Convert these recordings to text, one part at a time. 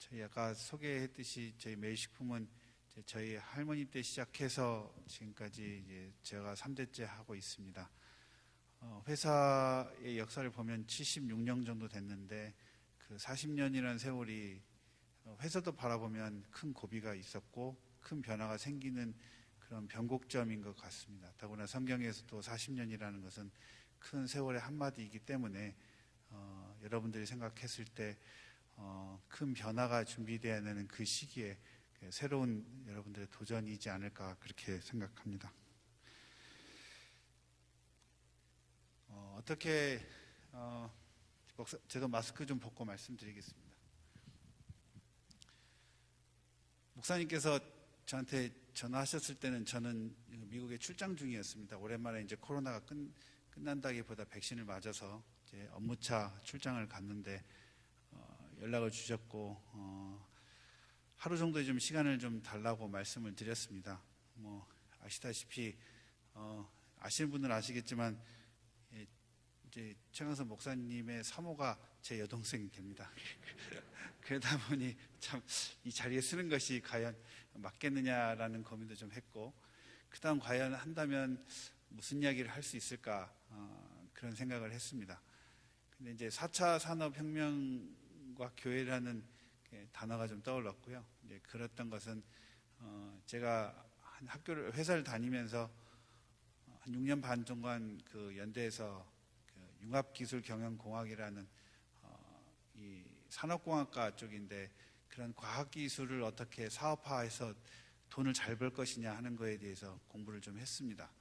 저희 아까 소개했듯이 저희 매일식품은 저희 할머니 때 시작해서 지금까지 이제 제가 3대째 하고 있습니다. 회사의 역사를 보면 76년 정도 됐는데 그 40년이라는 세월이 회사도 바라보면 큰 고비가 있었고 큰 변화가 생기는 그런 변곡점인 것 같습니다. 더구나 성경에서도 40년이라는 것은 큰 세월의 한마디이기 때문에 여러분들이 생각했을 때 큰 변화가 준비되어야 하는 그 시기에 새로운 여러분들의 도전이지 않을까 그렇게 생각합니다. 어떻게 저도 마스크 좀 벗고 말씀드리겠습니다. 목사님께서 저한테 전화하셨을 때는 저는 미국에 출장 중이었습니다. 오랜만에 이제 코로나가 끝난다기보다 백신을 맞아서 이제 업무차 출장을 갔는데 연락을 주셨고 하루 정도 좀 시간을 좀 달라고 말씀을 드렸습니다. 뭐 아시다시피 아시는 분들은 아시겠지만 이제 최강선 목사님의 사모가 제 여동생이 됩니다. 그러다 보니 참 이 자리에 쓰는 것이 과연 맞겠느냐라는 고민도 좀 했고, 그다음 과연 한다면 무슨 이야기를 할 수 있을까 그런 생각을 했습니다. 근데 이제 4차 산업혁명과 교회라는 단어가 좀 떠올랐고요. 이제 그랬던 것은 제가 회사를 다니면서 한 6년 반 동안 그 연대에서 그 융합기술경영공학이라는 이 산업공학과 쪽인데 그런 과학기술을 어떻게 사업화해서 돈을 잘 벌 것이냐 하는 거에 대해서 공부를 좀 했습니다.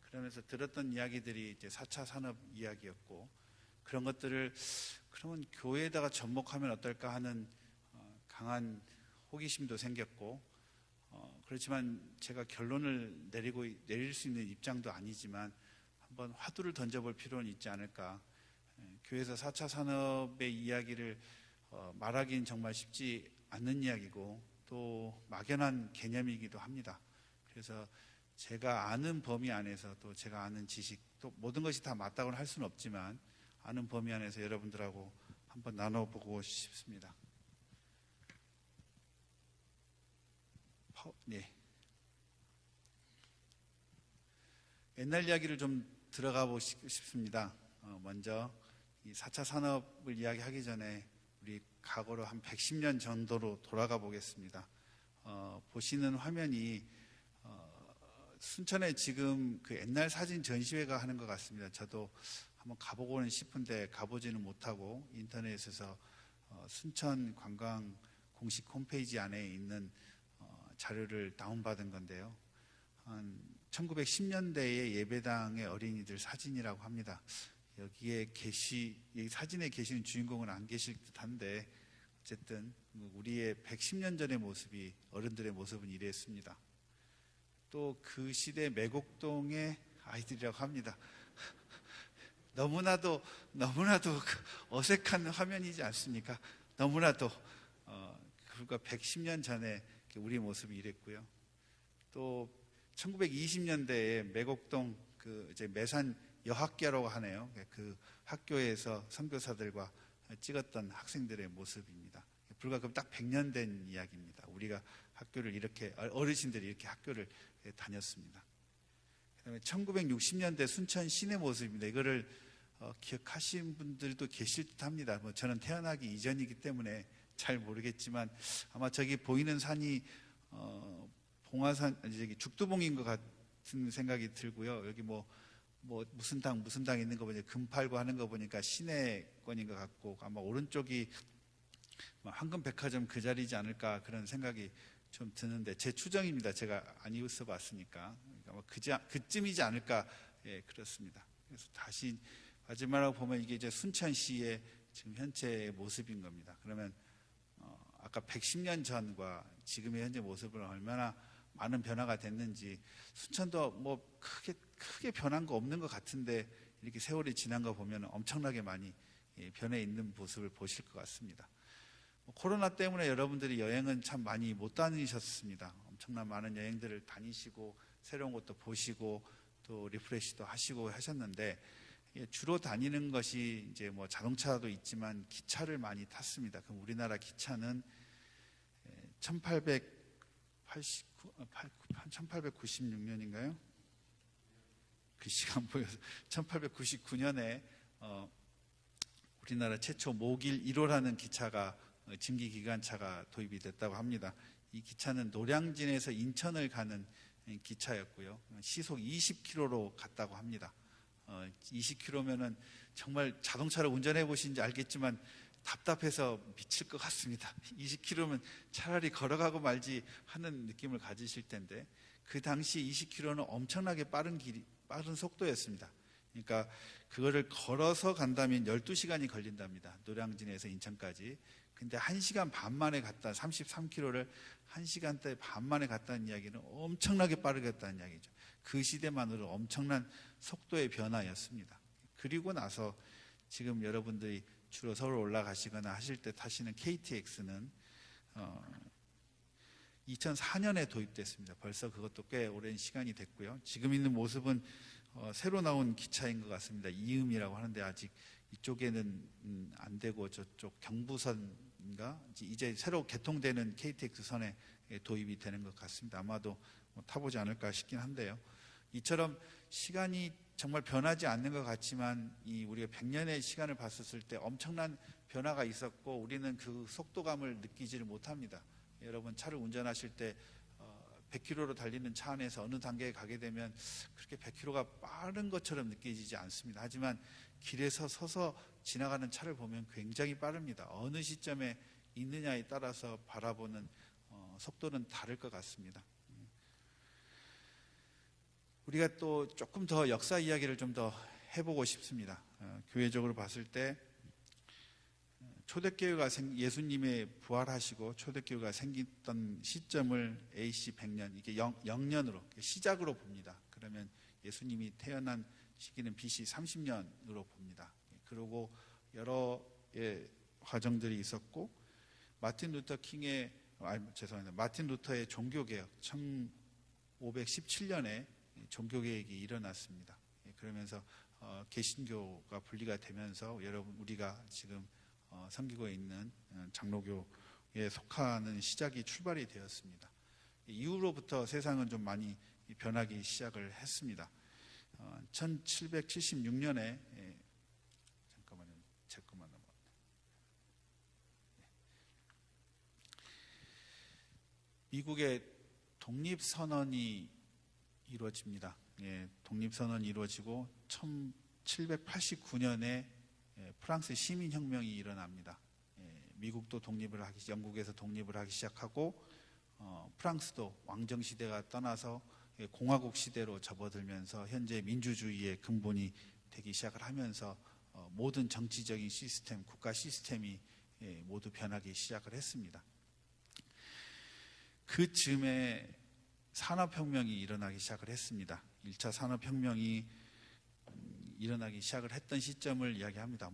그러면서 들었던 이야기들이 이제 4차 산업 이야기였고, 그런 것들을 그러면 교회에다가 접목하면 어떨까 하는 강한 호기심도 생겼고, 그렇지만 제가 결론을 내릴 수 있는 입장도 아니지만 한번 화두를 던져볼 필요는 있지 않을까. 교회에서 4차 산업의 이야기를 말하기는 정말 쉽지 않는 이야기고 또 막연한 개념이기도 합니다. 그래서 제가 아는 범위 안에서 또 제가 아는 지식, 또 모든 것이 다 맞다고는 할 수는 없지만 아는 범위 안에서 여러분들하고 한번 나눠보고 싶습니다. 네. 옛날 이야기를 좀 들어가 보고 싶습니다. 먼저 이 4차 산업을 이야기하기 전에 우리 과거로 한 110년 정도로 돌아가 보겠습니다. 보시는 화면이 순천에 지금 그 옛날 사진 전시회가 하는 것 같습니다. 저도 한번 가보고는 싶은데 가보지는 못하고 인터넷에서 순천 관광 공식 홈페이지 안에 있는 자료를 다운받은 건데요. 1910년대의 예배당의 어린이들 사진이라고 합니다. 여기에 이 사진에 계시는 주인공은 안 계실 듯한데 어쨌든 우리의 110년 전의 모습이, 어른들의 모습은 이랬습니다. 또 그 시대 매곡동의 아이들이라고 합니다. 너무나도 어색한 화면이지 않습니까? 너무나도 불과 110년 전에 우리 모습이 이랬고요. 또 1920년대에 매곡동 그 이제 매산 여학교라고 하네요. 그 학교에서 선교사들과 찍었던 학생들의 모습입니다. 불과 그럼 딱 100년 된 이야기입니다. 우리가 학교를 이렇게, 어르신들이 이렇게 학교를 다녔습니다. 그다음에 1960년대 순천 시내 모습입니다. 이거를 기억하신 분들도 계실 듯 합니다. 저는 태어나기 이전이기 때문에 잘 모르겠지만 아마 저기 보이는 산이 봉화산, 죽도봉인 것 같은 생각이 들고요. 여기 무슨 당 있는 거 보니까 금팔고 하는 거 보니까 시내권인 것 같고, 아마 오른쪽이 황금백화점 그 자리지 않을까 그런 생각이 좀 드는데, 제 추정입니다. 제가 안 이웃서 봤으니까. 그러니까 그쯤이지 않을까. 예, 그렇습니다. 그래서 다시 마지막으로 보면 이게 이제 순천시의 지금 현재의 모습인 겁니다. 그러면 아까 110년 전과 지금의 현재 모습은 얼마나 많은 변화가 됐는지, 순천도 크게 변한 거 없는 것 같은데 이렇게 세월이 지난 거 보면 엄청나게 많이 변해 있는 모습을 보실 것 같습니다. 코로나 때문에 여러분들이 여행은 참 많이 못 다니셨습니다. 엄청난 많은 여행들을 다니시고 새로운 곳도 보시고 또 리프레시도 하시고 하셨는데, 주로 다니는 것이 이제 자동차도 있지만 기차를 많이 탔습니다. 그럼 우리나라 기차는 1896년인가요? 글씨가 안 보여서 1899년에 우리나라 최초 목일 1호라는 기차가 증기 기관차가 도입이 됐다고 합니다. 이 기차는 노량진에서 인천을 가는 기차였고요. 시속 20km로 갔다고 합니다. 20km면은 정말 자동차를 운전해 보신지 알겠지만 답답해서 미칠 것 같습니다. 20km면 차라리 걸어가고 말지 하는 느낌을 가지실 텐데, 그 당시 20km는 엄청나게 빠른 속도였습니다. 그러니까 그거를 걸어서 간다면 12시간이 걸린답니다. 노량진에서 인천까지. 근데 1시간 반 만에 갔다, 33km를 1시간대 반 만에 갔다는 이야기는 엄청나게 빠르게 갔다는 이야기죠. 그 시대만으로 엄청난 속도의 변화였습니다. 그리고 나서 지금 여러분들이 주로 서울 올라가시거나 하실 때 타시는 KTX는 2004년에 도입됐습니다. 벌써 그것도 꽤 오랜 시간이 됐고요. 지금 있는 모습은 새로 나온 기차인 것 같습니다. 이음이라고 하는데 아직 이쪽에는 안 되고 저쪽 경부선인가 이제 새로 개통되는 KTX 선에 도입이 되는 것 같습니다. 아마도 타보지 않을까 싶긴 한데요. 이처럼 시간이 정말 변하지 않는 것 같지만 우리가 100년의 시간을 봤었을 때 엄청난 변화가 있었고 우리는 그 속도감을 느끼지를 못합니다. 여러분 차를 운전하실 때 100km로 달리는 차 안에서 어느 단계에 가게 되면 그렇게 100km가 빠른 것처럼 느껴지지 않습니다. 하지만 길에서 서서 지나가는 차를 보면 굉장히 빠릅니다. 어느 시점에 있느냐에 따라서 바라보는 속도는 다를 것 같습니다. 우리가 또 조금 더 역사 이야기를 좀 더 해보고 싶습니다. 교회적으로 봤을 때 초대교회가 예수님의 부활하시고 초대교회가 생겼던 시점을 AC 100년, 이게 0년으로 시작으로 봅니다. 그러면 예수님이 태어난 시기는 BC 30년으로 봅니다. 그리고 여러 과정들이 있었고 마틴 루터의 종교개혁 1517년에 종교개혁이 일어났습니다. 그러면서 개신교가 분리가 되면서 여러분 우리가 지금 섬기고 있는 장로교에 속하는 시작이 출발이 되었습니다. 이후로부터 세상은 좀 많이 변하기 시작을 했습니다. 1776년에 잠깐만요, 제 것만 넘어갔네. 미국의 독립선언이 이루어집니다. 독립선언이 이루어지고 1789년에 프랑스 시민혁명이 일어납니다. 미국도 영국에서 독립을 하기 시작하고 프랑스도 왕정시대가 떠나서 공화국 시대로 접어들면서 현재 민주주의의 근본이 되기 시작을 하면서 모든 정치적인 시스템, 국가 시스템이 모두 변하기 시작을 했습니다. 그 즈음에 산업혁명이 일어나기 시작을 했습니다. 1차 산업혁명이 일어나기 시작을 했던 시점을 이야기합니다.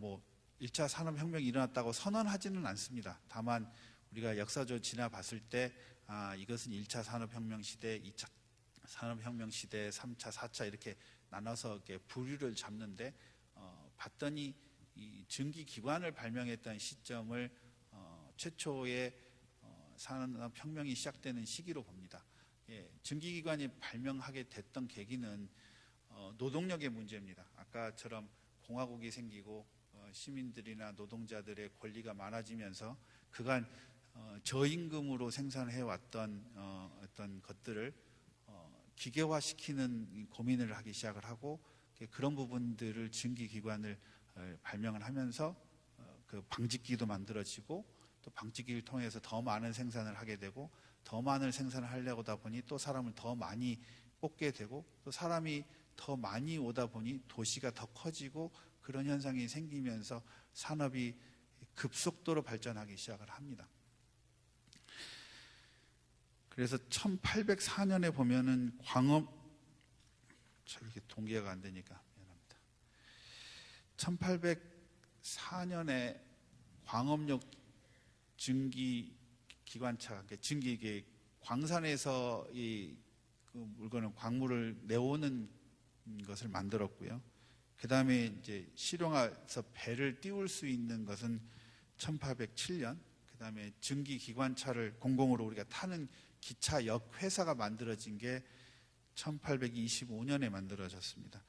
1차 산업혁명이 일어났다고 선언하지는 않습니다. 다만 우리가 역사적으로 지나봤을 때 이것은 1차 산업혁명 시대, 2차 산업혁명 시대, 3차, 4차 이렇게 나눠서 이렇게 부류를 잡는데 봤더니 이 증기기관을 발명했던 시점을 최초의 산업혁명이 시작되는 시기로 봅니다. 증기기관이 발명하게 됐던 계기는 노동력의 문제입니다. 아까처럼 공화국이 생기고 시민들이나 노동자들의 권리가 많아지면서 그간 저임금으로 생산해왔던 어떤 것들을 기계화시키는 고민을 하기 시작을 하고 그런 부분들을 증기기관을 발명을 하면서 그 방직기도 만들어지고 또 방직기를 통해서 더 많은 생산을 하게 되고 더 많은 생산을 하려고 하다 보니 또 사람을 더 많이 뽑게 되고 또 사람이 더 많이 오다 보니 도시가 더 커지고 그런 현상이 생기면서 산업이 급속도로 발전하기 시작을 합니다. 그래서 1804년에 보면은 이렇게 동기화가 안 되니까 미안합니다. 1804년에 광업용 증기기관차, 증기 광산에서 이 물건을 광물을 내오는 것을 만들었고요. 그 다음에 이제 실용화해서 배를 띄울 수 있는 것은 1807년, 그 그다음에 증기 기관차를 공공으로 우리가 타는 기차역 회사가 만들어진 게 1825년에 만들어졌습니다.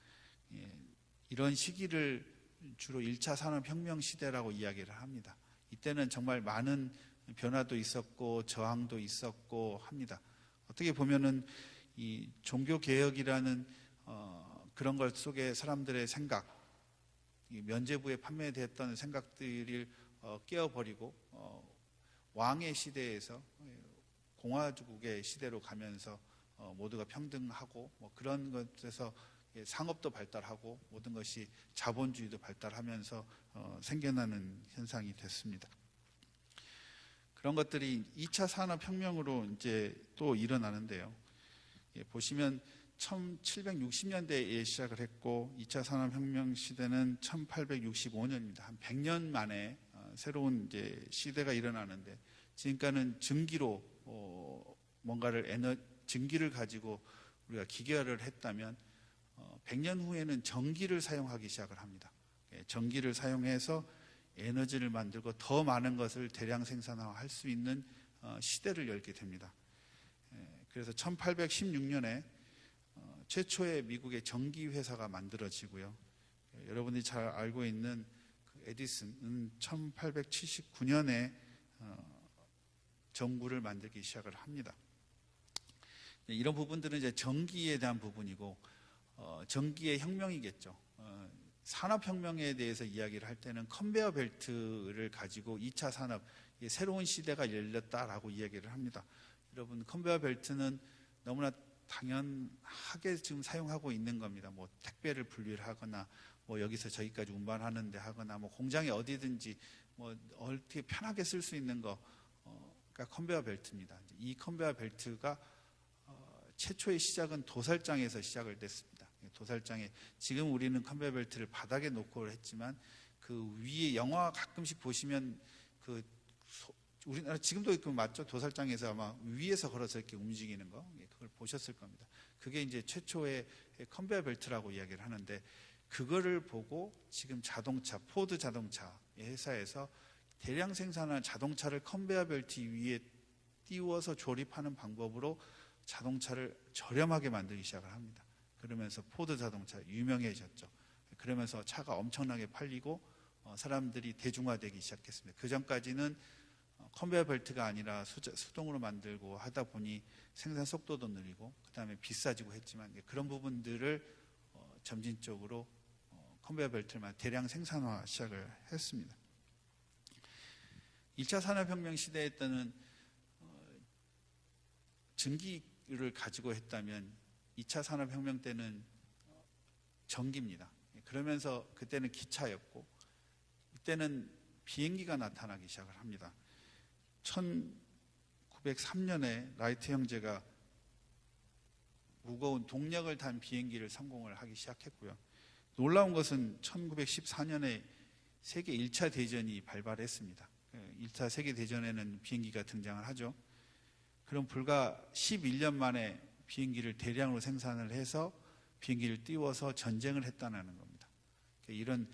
이런 시기를 주로 1차 산업혁명 시대라고 이야기를 합니다. 이때는 정말 많은 변화도 있었고 저항도 있었고 합니다. 어떻게 보면은 이 종교개혁이라는 그런 것 속에 사람들의 생각, 이 면죄부에 판매됐던 생각들을 깨어버리고 왕의 시대에서 공화국의 시대로 가면서 모두가 평등하고 뭐 그런 것에서 상업도 발달하고 모든 것이 자본주의도 발달하면서 생겨나는 현상이 됐습니다. 그런 것들이 2차 산업혁명으로 이제 또 일어나는데요. 보시면 1760년대에 시작을 했고 2차 산업혁명 시대는 1865년입니다. 한 100년 만에 새로운 이제 시대가 일어나는데 지금까지는 증기로 뭔가를 증기를 가지고 우리가 기계화를 했다면 100년 후에는 전기를 사용하기 시작을 합니다. 전기를 사용해서 에너지를 만들고 더 많은 것을 대량 생산할 수 있는 시대를 열게 됩니다. 그래서 1816년에 최초의 미국의 전기 회사가 만들어지고요. 여러분들이 잘 알고 있는 그 에디슨은 1879년에 전구를 만들기 시작을 합니다. 이런 부분들은 이제 전기에 대한 부분이고 전기의 혁명이겠죠. 산업혁명에 대해서 이야기를 할 때는 컨베어 벨트를 가지고 2차 산업, 새로운 시대가 열렸다라고 이야기를 합니다. 여러분, 컨베어 벨트는 너무나 당연하게 지금 사용하고 있는 겁니다. 뭐 택배를 분리를 하거나 뭐 여기서 저기까지 운반하는 데 하거나 뭐 공장에 어디든지 뭐 어떻게 편하게 쓸 수 있는 거가 컨베어 벨트입니다. 이 컨베어 벨트가 최초의 시작은 도살장에서 시작을 됐습니다. 도살장에 지금 우리는 컨베어 벨트를 바닥에 놓고 했지만 그 위에 영화 가끔씩 보시면 그 우리나라 지금도 그 맞죠? 도살장에서 아마 위에서 걸어서 이렇게 움직이는 거 그걸 보셨을 겁니다. 그게 이제 최초의 컨베어 벨트라고 이야기를 하는데 그거를 보고 지금 자동차 포드 자동차 회사에서 대량 생산한 자동차를 컨베어 벨트 위에 띄워서 조립하는 방법으로 자동차를 저렴하게 만들기 시작을 합니다. 그러면서 포드 자동차 유명해졌죠. 그러면서 차가 엄청나게 팔리고 사람들이 대중화되기 시작했습니다. 그 전까지는 컨베어 벨트가 아니라 수동으로 만들고 하다 보니 생산 속도도 느리고 그 다음에 비싸지고 했지만 그런 부분들을 점진적으로 컨베어 벨트를 대량 생산화 시작을 했습니다. 1차 산업혁명 시대에 때는 전기를 가지고 했다면 2차 산업혁명 때는 전기입니다. 그러면서 그때는 기차였고 이때는 비행기가 나타나기 시작을 합니다. 1903년에 라이트 형제가 무거운 동력을 단 비행기를 성공을 하기 시작했고요. 놀라운 것은 1914년에 세계 1차 대전이 발발했습니다. 1차 세계대전에는 비행기가 등장을 하죠. 그럼 불과 11년 만에 비행기를 대량으로 생산을 해서 비행기를 띄워서 전쟁을 했다는 겁니다. 이런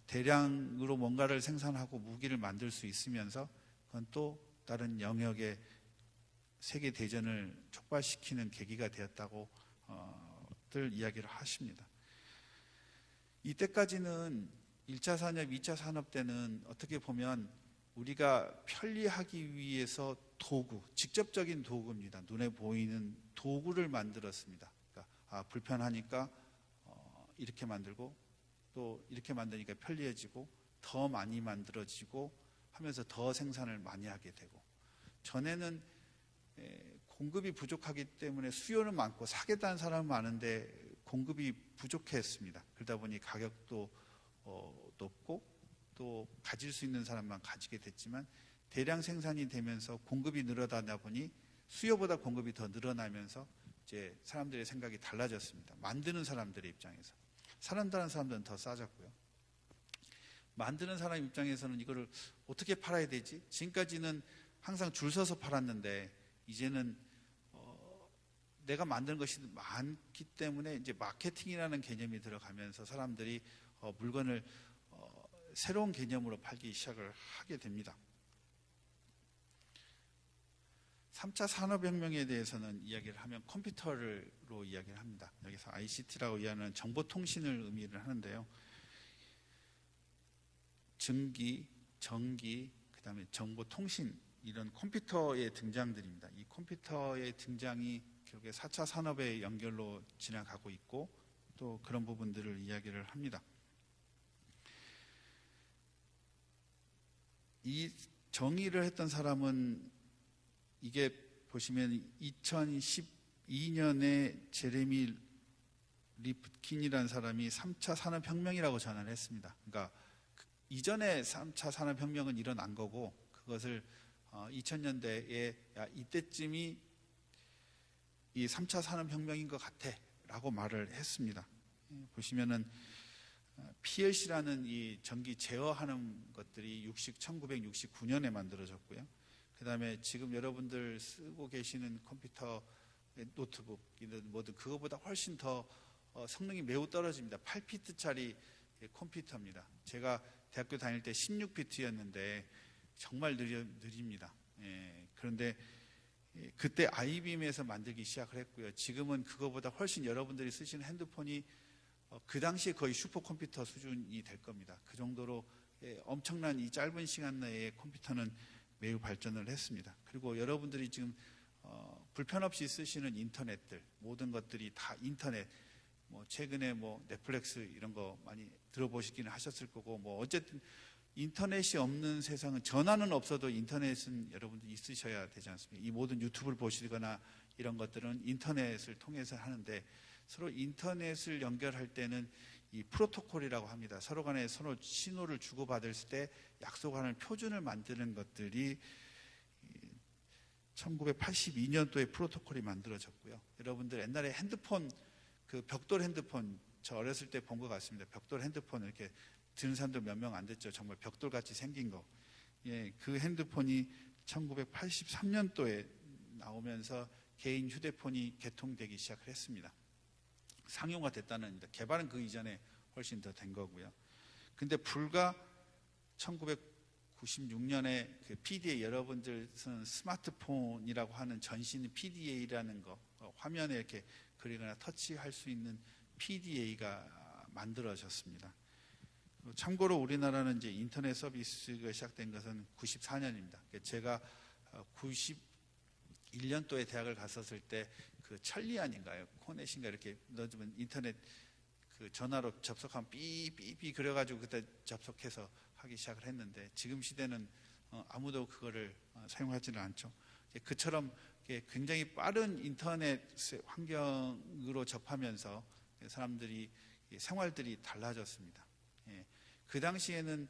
대량으로 뭔가를 생산하고 무기를 만들 수 있으면서 그건 또 다른 영역의 세계대전을 촉발시키는 계기가 되었다고 들 이야기를 하십니다. 이때까지는 1차 산업, 2차 산업 때는 어떻게 보면 우리가 편리하기 위해서 도구, 직접적인 도구입니다. 눈에 보이는 도구를 만들었습니다. 그러니까 불편하니까 이렇게 만들고 또 이렇게 만드니까 편리해지고 더 많이 만들어지고 하면서 더 생산을 많이 하게 되고 전에는 공급이 부족하기 때문에 수요는 많고 사겠다는 사람은 많은데 공급이 부족했습니다. 그러다 보니 가격도 높고 또 가질 수 있는 사람만 가지게 됐지만 대량 생산이 되면서 공급이 늘어나다 보니 수요보다 공급이 더 늘어나면서 이제 사람들의 생각이 달라졌습니다. 만드는 사람들의 입장에서 사는다는 사람들은 더 싸졌고요. 만드는 사람 입장에서는 이거를 어떻게 팔아야 되지? 지금까지는 항상 줄 서서 팔았는데 이제는 내가 만든 것이 많기 때문에 이제 마케팅이라는 개념이 들어가면서 사람들이 물건을 새로운 개념으로 팔기 시작을 하게 됩니다. 3차 산업혁명에 대해서는 이야기를 하면 컴퓨터로 이야기를 합니다. 여기서 ICT라고 이해하는 정보통신을 의미를 하는데요. 증기, 전기, 그다음에 정보통신, 이런 컴퓨터의 등장들입니다. 이 컴퓨터의 등장이 결국에 4차 산업의 연결로 지나가고 있고 또 그런 부분들을 이야기를 합니다. 이 정의를 했던 사람은 이게 보시면 2012년에 제레미 리프킨이라는 사람이 3차 산업혁명이라고 전환을 했습니다. 그러니까 이전에 3차 산업혁명은 일어난 거고 그것을 2000년대에 이때쯤이 이 3차 산업혁명인 것 같아 라고 말을 했습니다. 보시면은 PLC라는 이 전기 제어하는 것들이 1969년에 만들어졌고요. 그 다음에 지금 여러분들 쓰고 계시는 컴퓨터, 노트북이든 뭐든 그거보다 훨씬 더 성능이 매우 떨어집니다. 8비트짜리 컴퓨터입니다. 제가 대학교 다닐 때 16비트였는데 정말 느립니다. 그런데 그때 아이빔에서 만들기 시작을 했고요. 지금은 그거보다 훨씬 여러분들이 쓰시는 핸드폰이 그 당시에 거의 슈퍼컴퓨터 수준이 될 겁니다. 그 정도로 엄청난 이 짧은 시간 내에 컴퓨터는 매우 발전을 했습니다. 그리고 여러분들이 지금 불편 없이 쓰시는 인터넷들, 모든 것들이 다 인터넷, 뭐 최근에 뭐 넷플릭스 이런 거 많이 들어보시기는 하셨을 거고, 뭐 어쨌든 인터넷이 없는 세상은, 전화는 없어도 인터넷은 여러분들 있으셔야 되지 않습니까? 이 모든 유튜브를 보시거나 이런 것들은 인터넷을 통해서 하는데, 서로 인터넷을 연결할 때는 이 프로토콜이라고 합니다. 서로 간에 서로 신호를 주고받을 때 약속하는 표준을 만드는 것들이 1982년도에 프로토콜이 만들어졌고요. 여러분들 옛날에 핸드폰, 그 벽돌 핸드폰, 저 어렸을 때 본 것 같습니다. 벽돌 핸드폰 이렇게 드는 사람도 몇 명 안 됐죠. 정말 벽돌같이 생긴 거. 그 핸드폰이 1983년도에 나오면서 개인 휴대폰이 개통되기 시작을 했습니다. 상용화 됐다는, 개발은 그 이전에 훨씬 더 된 거고요. 근데 불과 1996년에 그 PDA, 여러분들 쓰는 스마트폰이라고 하는 전신 PDA라는 거, 화면에 이렇게 그리거나 터치할 수 있는 PDA가 만들어졌습니다. 참고로 우리나라는 이제 인터넷 서비스가 시작된 것은 94년입니다. 제가 91년도에 대학을 갔었을 때 그 천리안인가요? 코넷인가 이렇게 넣어주면 인터넷 그 전화로 접속하면 삐삐삐 그래가지고 그때 접속해서 하기 시작을 했는데, 지금 시대는 아무도 그거를 사용하지는 않죠. 그처럼 굉장히 빠른 인터넷 환경으로 접하면서 사람들이 생활들이 달라졌습니다. 그 당시에는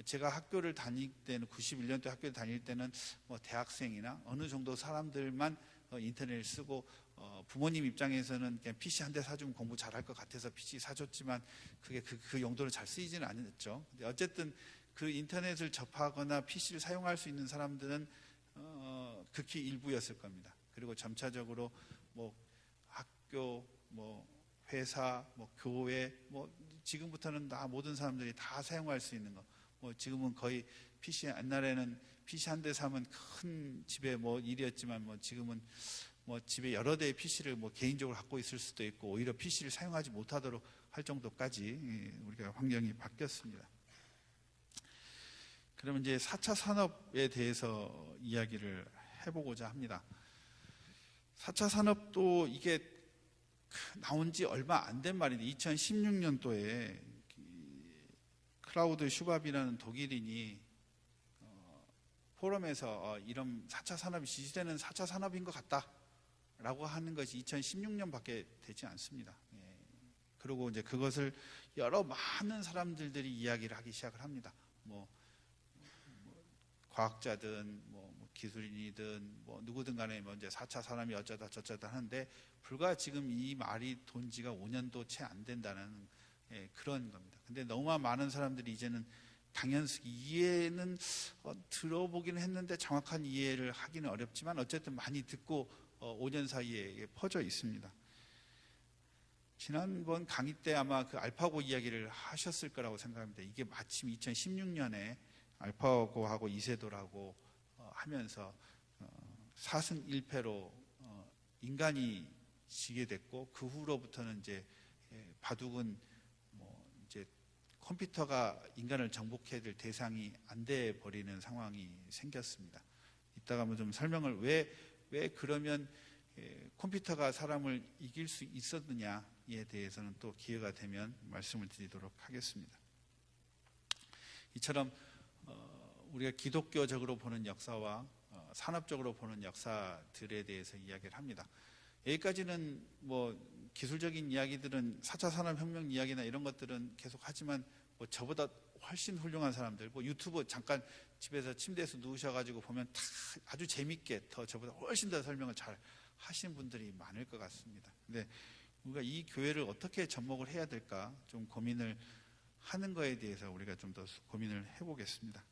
제가 학교를 다닐 때는, 91년도에 학교를 다닐 때는 뭐 대학생이나 어느 정도 사람들만 인터넷을 쓰고, 부모님 입장에서는 그냥 PC 한 대 사주면 공부 잘할 것 같아서 PC 사줬지만 그게 그 용도로 잘 쓰이지는 않았죠. 근데 어쨌든 그 인터넷을 접하거나 PC를 사용할 수 있는 사람들은 극히 일부였을 겁니다. 그리고 점차적으로 뭐 학교, 뭐 회사, 뭐 교회, 뭐 지금부터는 다 모든 사람들이 다 사용할 수 있는 거. 뭐 지금은 거의 PC, 옛날에는 PC 한 대 사면 큰 집에 뭐 일이었지만, 뭐 지금은 뭐 집에 여러 대의 PC를 뭐 개인적으로 갖고 있을 수도 있고, 오히려 PC를 사용하지 못하도록 할 정도까지 우리가 환경이 바뀌었습니다. 그러면 이제 4차 산업에 대해서 이야기를 해보고자 합니다. 4차 산업도 이게 나온 지 얼마 안 된 말인데, 2016년도에 클라우드 슈밥이라는 독일인이 포럼에서 이런 4차 산업이 지시되는 4차 산업인 것 같다 라고 하는 것이 2016년밖에 되지 않습니다. 그리고 이제 그것을 여러 많은 사람들이 이야기를 하기 시작을 합니다. 뭐 과학자든 뭐 기술인이든 뭐 누구든 간에 뭐 이제 4차 산업이 어쩌다 저쩌다 하는데, 불과 지금 이 말이 돈 지가 5년도 채 안 된다는 그런 겁니다. 근데 너무 많은 사람들이 이제는 당연히 이해는 들어보기는 했는데 정확한 이해를 하기는 어렵지만 어쨌든 많이 듣고 5년 사이에 퍼져 있습니다. 지난번 강의 때 아마 그 알파고 이야기를 하셨을 거라고 생각합니다. 이게 마침 2016년에 알파고하고 이세돌하고 하면서 4승 1패로 인간이 지게 됐고, 그 후로부터는 이제 바둑은 뭐 이제 컴퓨터가 인간을 정복해야 될 대상이 안 돼 버리는 상황이 생겼습니다. 이따가 한번 좀 설명을 왜 그러면 컴퓨터가 사람을 이길 수 있었느냐에 대해서는 또 기회가 되면 말씀을 드리도록 하겠습니다. 이처럼 우리가 기독교적으로 보는 역사와 산업적으로 보는 역사들에 대해서 이야기를 합니다. 여기까지는 뭐 기술적인 이야기들은 4차 산업혁명 이야기나 이런 것들은 계속 하지만 뭐 저보다 훨씬 훌륭한 사람들, 뭐 유튜브 잠깐 집에서 침대에서 누우셔가지고 보면 다 아주 재밌게 더 저보다 훨씬 더 설명을 잘 하시는 분들이 많을 것 같습니다. 근데 우리가 이 교회를 어떻게 접목을 해야 될까 좀 고민을 하는 거에 대해서 우리가 좀 더 고민을 해보겠습니다.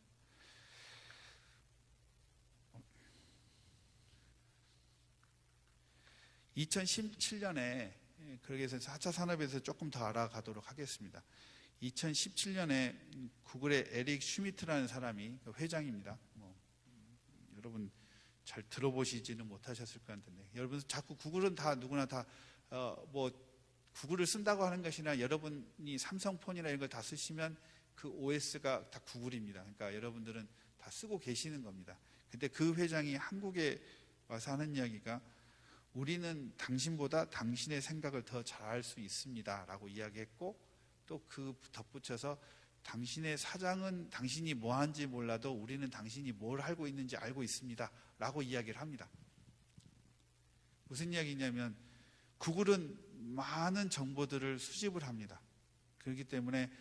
2017년에 그렇게 해서 4차 산업에서 조금 더 알아가도록 하겠습니다. 2017년에 구글의 에릭 슈미트라는 사람이 회장입니다. 여러분 잘 들어보시지는 못하셨을 것 같은데, 여러분 자꾸 구글은 다 누구나 다 구글을 쓴다고 하는 것이나 여러분이 삼성폰이나 이런 걸 다 쓰시면 그 OS가 다 구글입니다. 그러니까 여러분들은 다 쓰고 계시는 겁니다. 근데 그 회장이 한국에 와서 하는 이야기가 우리는 당신보다 당신의 생각을 더 잘할 수 있습니다 라고 이야기했고, 또 그 덧붙여서 당신의 사장은 당신이 뭐 하는지 몰라도 우리는 당신이 뭘 알고 있는지 알고 있습니다 라고 이야기를 합니다. 무슨 이야기냐면 구글은 많은 정보들을 수집을 합니다. 그렇기 때문에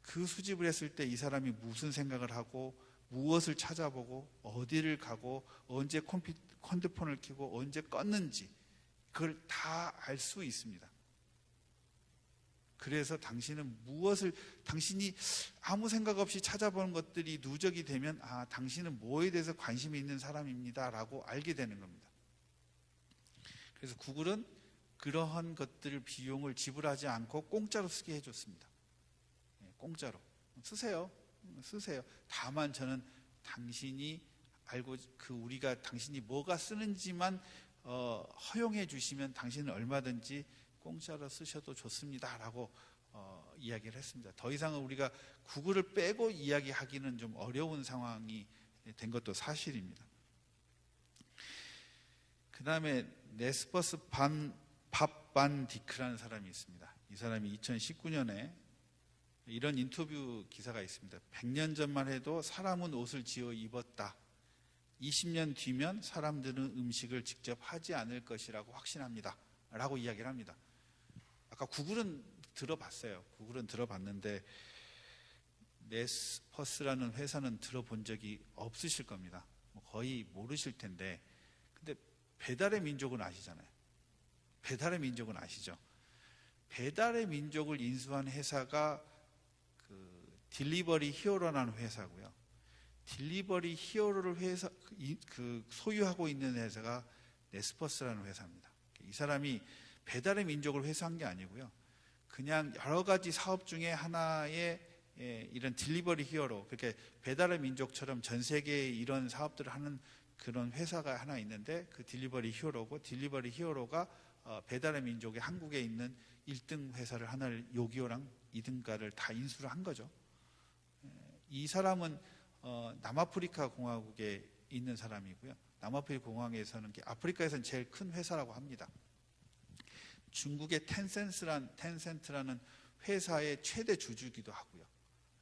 그 수집을 했을 때 이 사람이 무슨 생각을 하고 무엇을 찾아보고 어디를 가고 언제 핸드폰을 켜고 언제 껐는지 그걸 다 알 수 있습니다. 그래서 당신은 당신이 아무 생각 없이 찾아보는 것들이 누적이 되면 당신은 뭐에 대해서 관심이 있는 사람입니다 라고 알게 되는 겁니다. 그래서 구글은 그러한 것들 비용을 지불하지 않고 공짜로 쓰게 해줬습니다. 공짜로 쓰세요. 다만 저는 당신이 알고 우리가 당신이 뭐가 쓰는지만 허용해 주시면 당신은 얼마든지 공짜로 쓰셔도 좋습니다 라고 이야기를 했습니다. 더 이상은 우리가 구글을 빼고 이야기하기는 좀 어려운 상황이 된 것도 사실입니다. 그 다음에 네스퍼스 밥 디크라는 사람이 있습니다. 이 사람이 2019년에 이런 인터뷰 기사가 있습니다. 100년 전만 해도 사람은 옷을 지어 입었다. 20년 뒤면 사람들은 음식을 직접 하지 않을 것이라고 확신합니다 라고 이야기를 합니다. 아까 구글은 들어봤어요. 구글은 들어봤는데 네스퍼스라는 회사는 들어본 적이 없으실 겁니다. 거의 모르실 텐데, 근데 배달의 민족은 아시잖아요. 배달의 민족은 아시죠? 배달의 민족을 인수한 회사가 딜리버리 히어로라는 회사고요. 딜리버리 히어로를 소유하고 있는 회사가 네스퍼스라는 회사입니다. 이 사람이 배달의 민족을 회수한 게 아니고요. 그냥 여러 가지 사업 중에 하나의 이런 딜리버리 히어로, 그렇게 배달의 민족처럼 전 세계에 이런 사업들을 하는 그런 회사가 하나 있는데 그 딜리버리 히어로고, 딜리버리 히어로가 배달의 민족의 한국에 있는 1등 회사를 하나를 요기요랑 2등가를 다 인수를 한 거죠. 이 사람은 남아프리카 공화국에 있는 사람이고요. 남아프리카 공화국에서는 아프리카에서는 제일 큰 회사라고 합니다. 중국의 텐센트라는 회사의 최대 주주기도 하고요.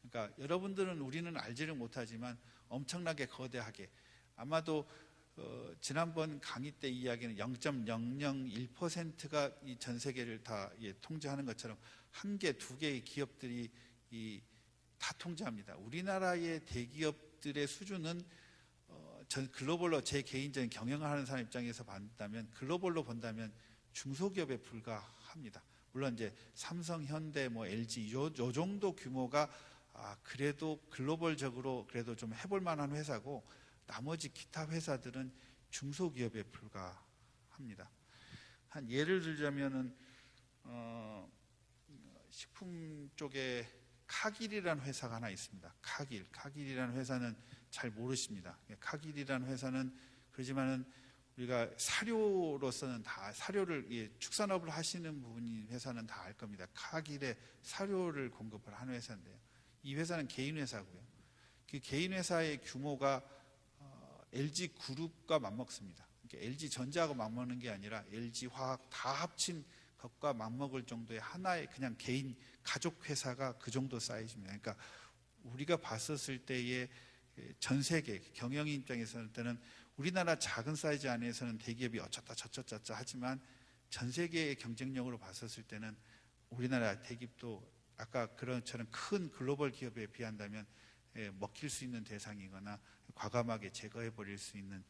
그러니까 여러분들은 우리는 알지를 못하지만 엄청나게 거대하게, 아마도 지난번 강의 때 이야기는 0.001%가 이 전 세계를 다 통제하는 것처럼 한 개, 두 개의 기업들이 다 통제합니다. 우리나라의 대기업들의 수준은 글로벌로 제 개인적인 경영을 하는 사람 입장에서 본다면, 글로벌로 본다면 중소기업에 불과합니다. 물론 이제 삼성, 현대, LG 요 정도 규모가 그래도 글로벌적으로 그래도 좀 해볼 만한 회사고, 나머지 기타 회사들은 중소기업에 불과합니다. 한 예를 들자면은 식품 쪽에 카길이라는 회사가 하나 있습니다. 카길이라는 회사는 잘 모르십니다. 카길이라는 회사는 그렇지만은 우리가 사료로서는 다 사료를 축산업을 하시는 분이 회사는 다 알 겁니다. 카길에 사료를 공급을 하는 회사인데요. 이 회사는 개인 회사고요. 그 개인 회사의 규모가 LG 그룹과 맞먹습니다. 그러니까 LG 전자하고 맞먹는 게 아니라 LG 화학 다 합친 것과 맞먹을 정도의 하나의 그냥 개인 가족 회사가 그 정도 사이즈입니다. 그러니까 우리가 봤었을 때의 전 세계 경영인 입장에서는 우리나라 작은 사이즈 안에서는 대기업이 어쩌다 저쩌다 하지만 전 세계의 경쟁력으로 봤었을 때는 우리나라 대기업도 아까 그런처럼 큰 글로벌 기업에 비한다면 먹힐 수 있는 대상이거나 과감하게 제거해 버릴 수 있는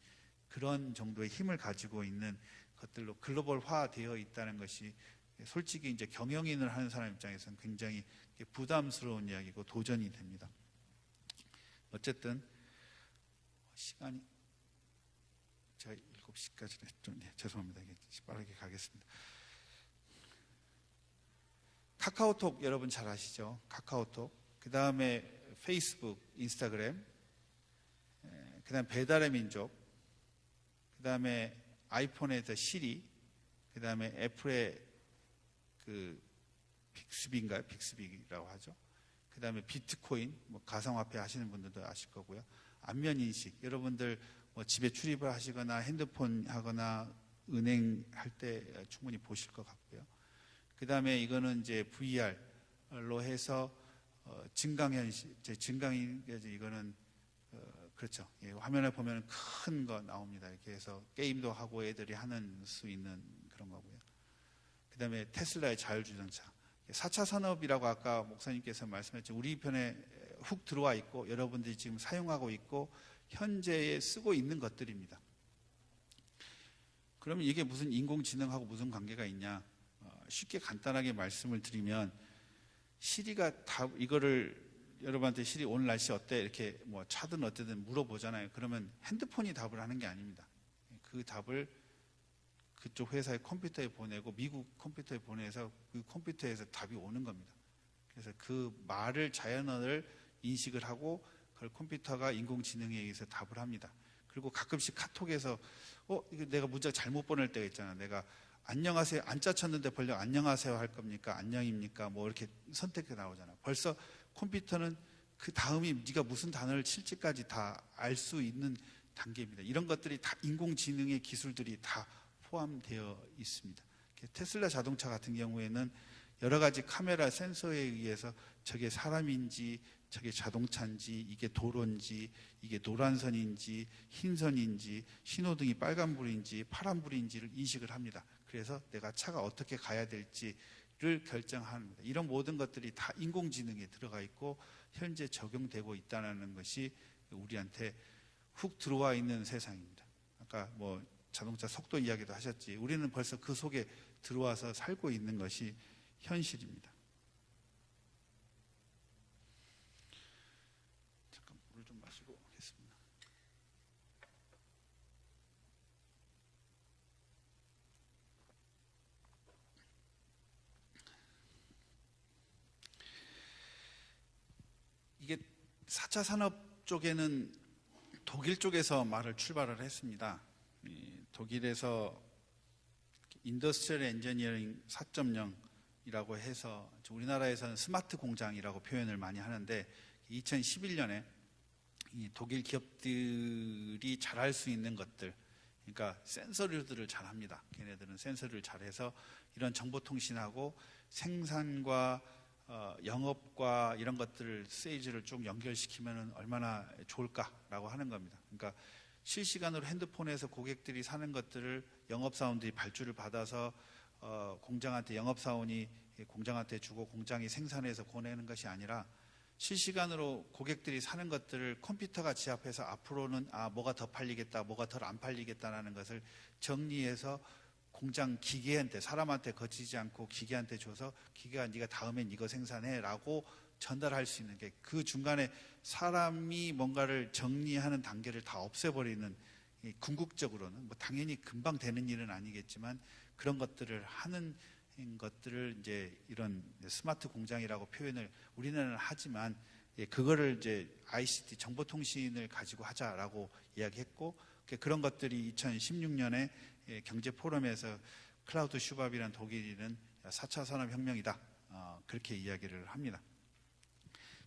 그런 정도의 힘을 가지고 있는 것들로 글로벌화 되어 있다는 것이 솔직히 이제 경영인을 하는 사람 입장에서는 굉장히 부담스러운 이야기고 도전이 됩니다. 어쨌든 시간이 제가 7시까지 좀 죄송합니다. 빠르게 가겠습니다. 카카오톡 여러분 잘 아시죠? 카카오톡. 그 다음에 페이스북, 인스타그램. 그 다음에 배달의 민족. 그 다음에 아이폰에서 시리. 그 다음에 애플의 그 빅스비인가요? 빅스비라고 하죠. 그 다음에 비트코인, 가상화폐 하시는 분들도 아실 거고요. 안면인식. 여러분들 집에 출입을 하시거나 핸드폰 하거나 은행 할 때 충분히 보실 것 같고요. 그 다음에 이거는 이제 VR로 해서 증강현실, 증강인, 이거는 그렇죠. 화면에 보면 큰 거 나옵니다. 이렇게 해서 게임도 하고 애들이 하는 수 있는 그런 거고요. 그 다음에 테슬라의 자율주행차. 4차 산업이라고 아까 목사님께서 말씀했죠. 우리 편에 훅 들어와 있고 여러분들이 지금 사용하고 있고 현재에 쓰고 있는 것들입니다. 그러면 이게 무슨 인공지능하고 무슨 관계가 있냐? 쉽게 간단하게 말씀을 드리면 시리가 이거를 여러분한테 시리 오늘 날씨 어때? 이렇게 차든 어때든 물어보잖아요. 그러면 핸드폰이 답을 하는 게 아닙니다. 그 답을 그쪽 회사의 컴퓨터에 보내고 미국 컴퓨터에 보내서 그 컴퓨터에서 답이 오는 겁니다. 그래서 그 말을 자연어를 인식을 하고 그걸 컴퓨터가 인공지능에 의해서 답을 합니다. 그리고 가끔씩 카톡에서 이거 내가 문자 잘못 보낼 때가 있잖아. 내가 안녕하세요 안짜 쳤는데 벌써 안녕하세요 할 겁니까? 안녕입니까? 이렇게 선택해 나오잖아. 벌써 컴퓨터는 그 다음이 네가 무슨 단어를 칠지까지 다 알 수 있는 단계입니다. 이런 것들이 다 인공지능의 기술들이 다 포함되어 있습니다. 테슬라 자동차 같은 경우에는 여러 가지 카메라 센서에 의해서 저게 사람인지 저게 자동차인지 이게 도로인지 이게 노란선인지 흰선인지 신호등이 빨간불인지 파란불인지를 인식을 합니다. 그래서 내가 차가 어떻게 가야 될지를 결정합니다. 이런 모든 것들이 다 인공지능에 들어가 있고 현재 적용되고 있다는 것이 우리한테 훅 들어와 있는 세상입니다. 아까 자동차 속도 이야기도 하셨지. 우리는 벌써 그 속에 들어와서 살고 있는 것이 현실입니다. 잠깐 물 좀 마시고 오겠습니다. 이게 4차 산업 쪽에는 독일 쪽에서 말을 출발을 했습니다. 독일에서 인더스트리얼 엔지니어링 4.0이라고 해서 우리나라에서는 스마트 공장이라고 표현을 많이 하는데 2011년에 이 독일 기업들이 잘할 수 있는 것들, 그러니까 센서들을 잘합니다. 걔네들은 센서를 잘해서 이런 정보통신하고 생산과 영업과 이런 것들을 세이즈를 쭉 연결시키면 얼마나 좋을까라고 하는 겁니다. 그러니까 실시간으로 핸드폰에서 고객들이 사는 것들을 영업사원들이 발주를 받아서 공장한테 영업사원이 공장한테 주고 공장이 생산해서 보내는 것이 아니라 실시간으로 고객들이 사는 것들을 컴퓨터가 지압해서 앞으로는 뭐가 더 팔리겠다, 뭐가 덜 안 팔리겠다라는 것을 정리해서 공장 기계한테 사람한테 거치지 않고 기계한테 줘서 기계가 네가 다음엔 이거 생산해라고 전달할 수 있는 게 그 중간에 사람이 뭔가를 정리하는 단계를 다 없애버리는 궁극적으로는 당연히 금방 되는 일은 아니겠지만 그런 것들을 하는 것들을 이제 이런 스마트 공장이라고 표현을 우리나라는 하지만 예, 그거를 이제 ICT 정보통신을 가지고 하자라고 이야기했고, 그런 것들이 2016년에 경제 포럼에서 클라우드 슈밥이라는 독일인은 4차 산업혁명이다, 그렇게 이야기를 합니다.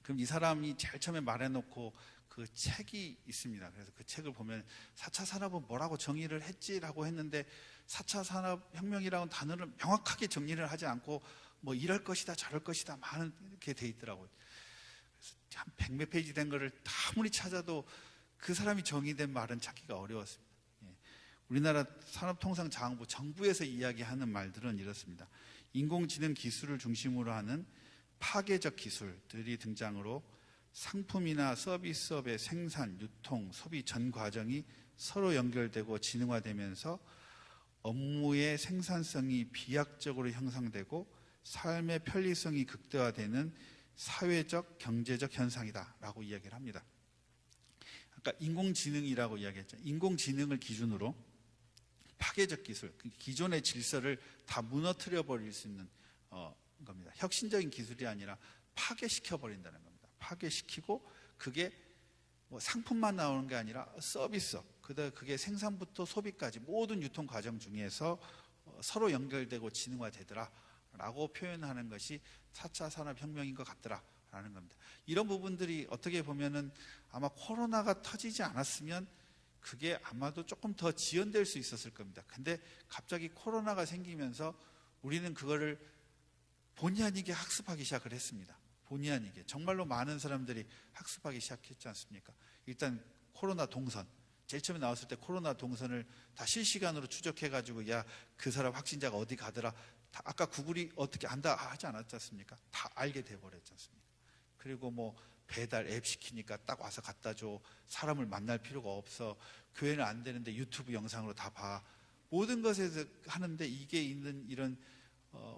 그럼 이 사람이 제일 처음에 말해놓고 그 책이 있습니다. 그래서 그 책을 보면 4차 산업은 뭐라고 정의를 했지라고 했는데 4차 산업혁명이라는 단어를 명확하게 정리를 하지 않고 뭐 이럴 것이다 저럴 것이다 많은 이렇게 돼 있더라고요. 그래서 한 100몇 페이지 된 거를 아무리 찾아도 그 사람이 정의된 말은 찾기가 어려웠습니다. 예. 우리나라 산업통상자원부 정부에서 이야기하는 말들은 이렇습니다. 인공지능 기술을 중심으로 하는 파괴적 기술들이 등장으로 상품이나 서비스업의 생산, 유통, 소비 전 과정이 서로 연결되고 지능화되면서 업무의 생산성이 비약적으로 형성되고 삶의 편리성이 극대화되는 사회적, 경제적 현상이다라고 이야기를 합니다. 아까 인공지능이라고 이야기했죠. 인공지능을 기준으로 파괴적 기술, 기존의 질서를 다 무너뜨려 버릴 수 있는 겁니다. 혁신적인 기술이 아니라 파괴시켜 버린다는 겁니다. 파괴시키고 그게 뭐 상품만 나오는 게 아니라 서비스업, 그게 생산부터 소비까지 모든 유통 과정 중에서 서로 연결되고 지능화되더라 라고 표현하는 것이 4차 산업혁명인 것 같더라 라는 겁니다. 이런 부분들이 어떻게 보면은 아마 코로나가 터지지 않았으면 그게 아마도 조금 더 지연될 수 있었을 겁니다. 근데 갑자기 코로나가 생기면서 우리는 그거를 본의 아니게 학습하기 시작을 했습니다. 본의 아니게. 정말로 많은 사람들이 학습하기 시작했지 않습니까? 일단 코로나 동선. 제일 처음에 나왔을 때 코로나 동선을 다 실시간으로 추적해가지고 야, 그 사람 확진자가 어디 가더라. 다 아까 구글이 어떻게 안다 하지 않았지 않습니까? 다 알게 돼버렸지 않습니까? 그리고 뭐 배달 앱 시키니까 딱 와서 갖다 줘. 사람을 만날 필요가 없어. 교회는 안 되는데 유튜브 영상으로 다 봐. 모든 것에서 하는데 이게 있는 이런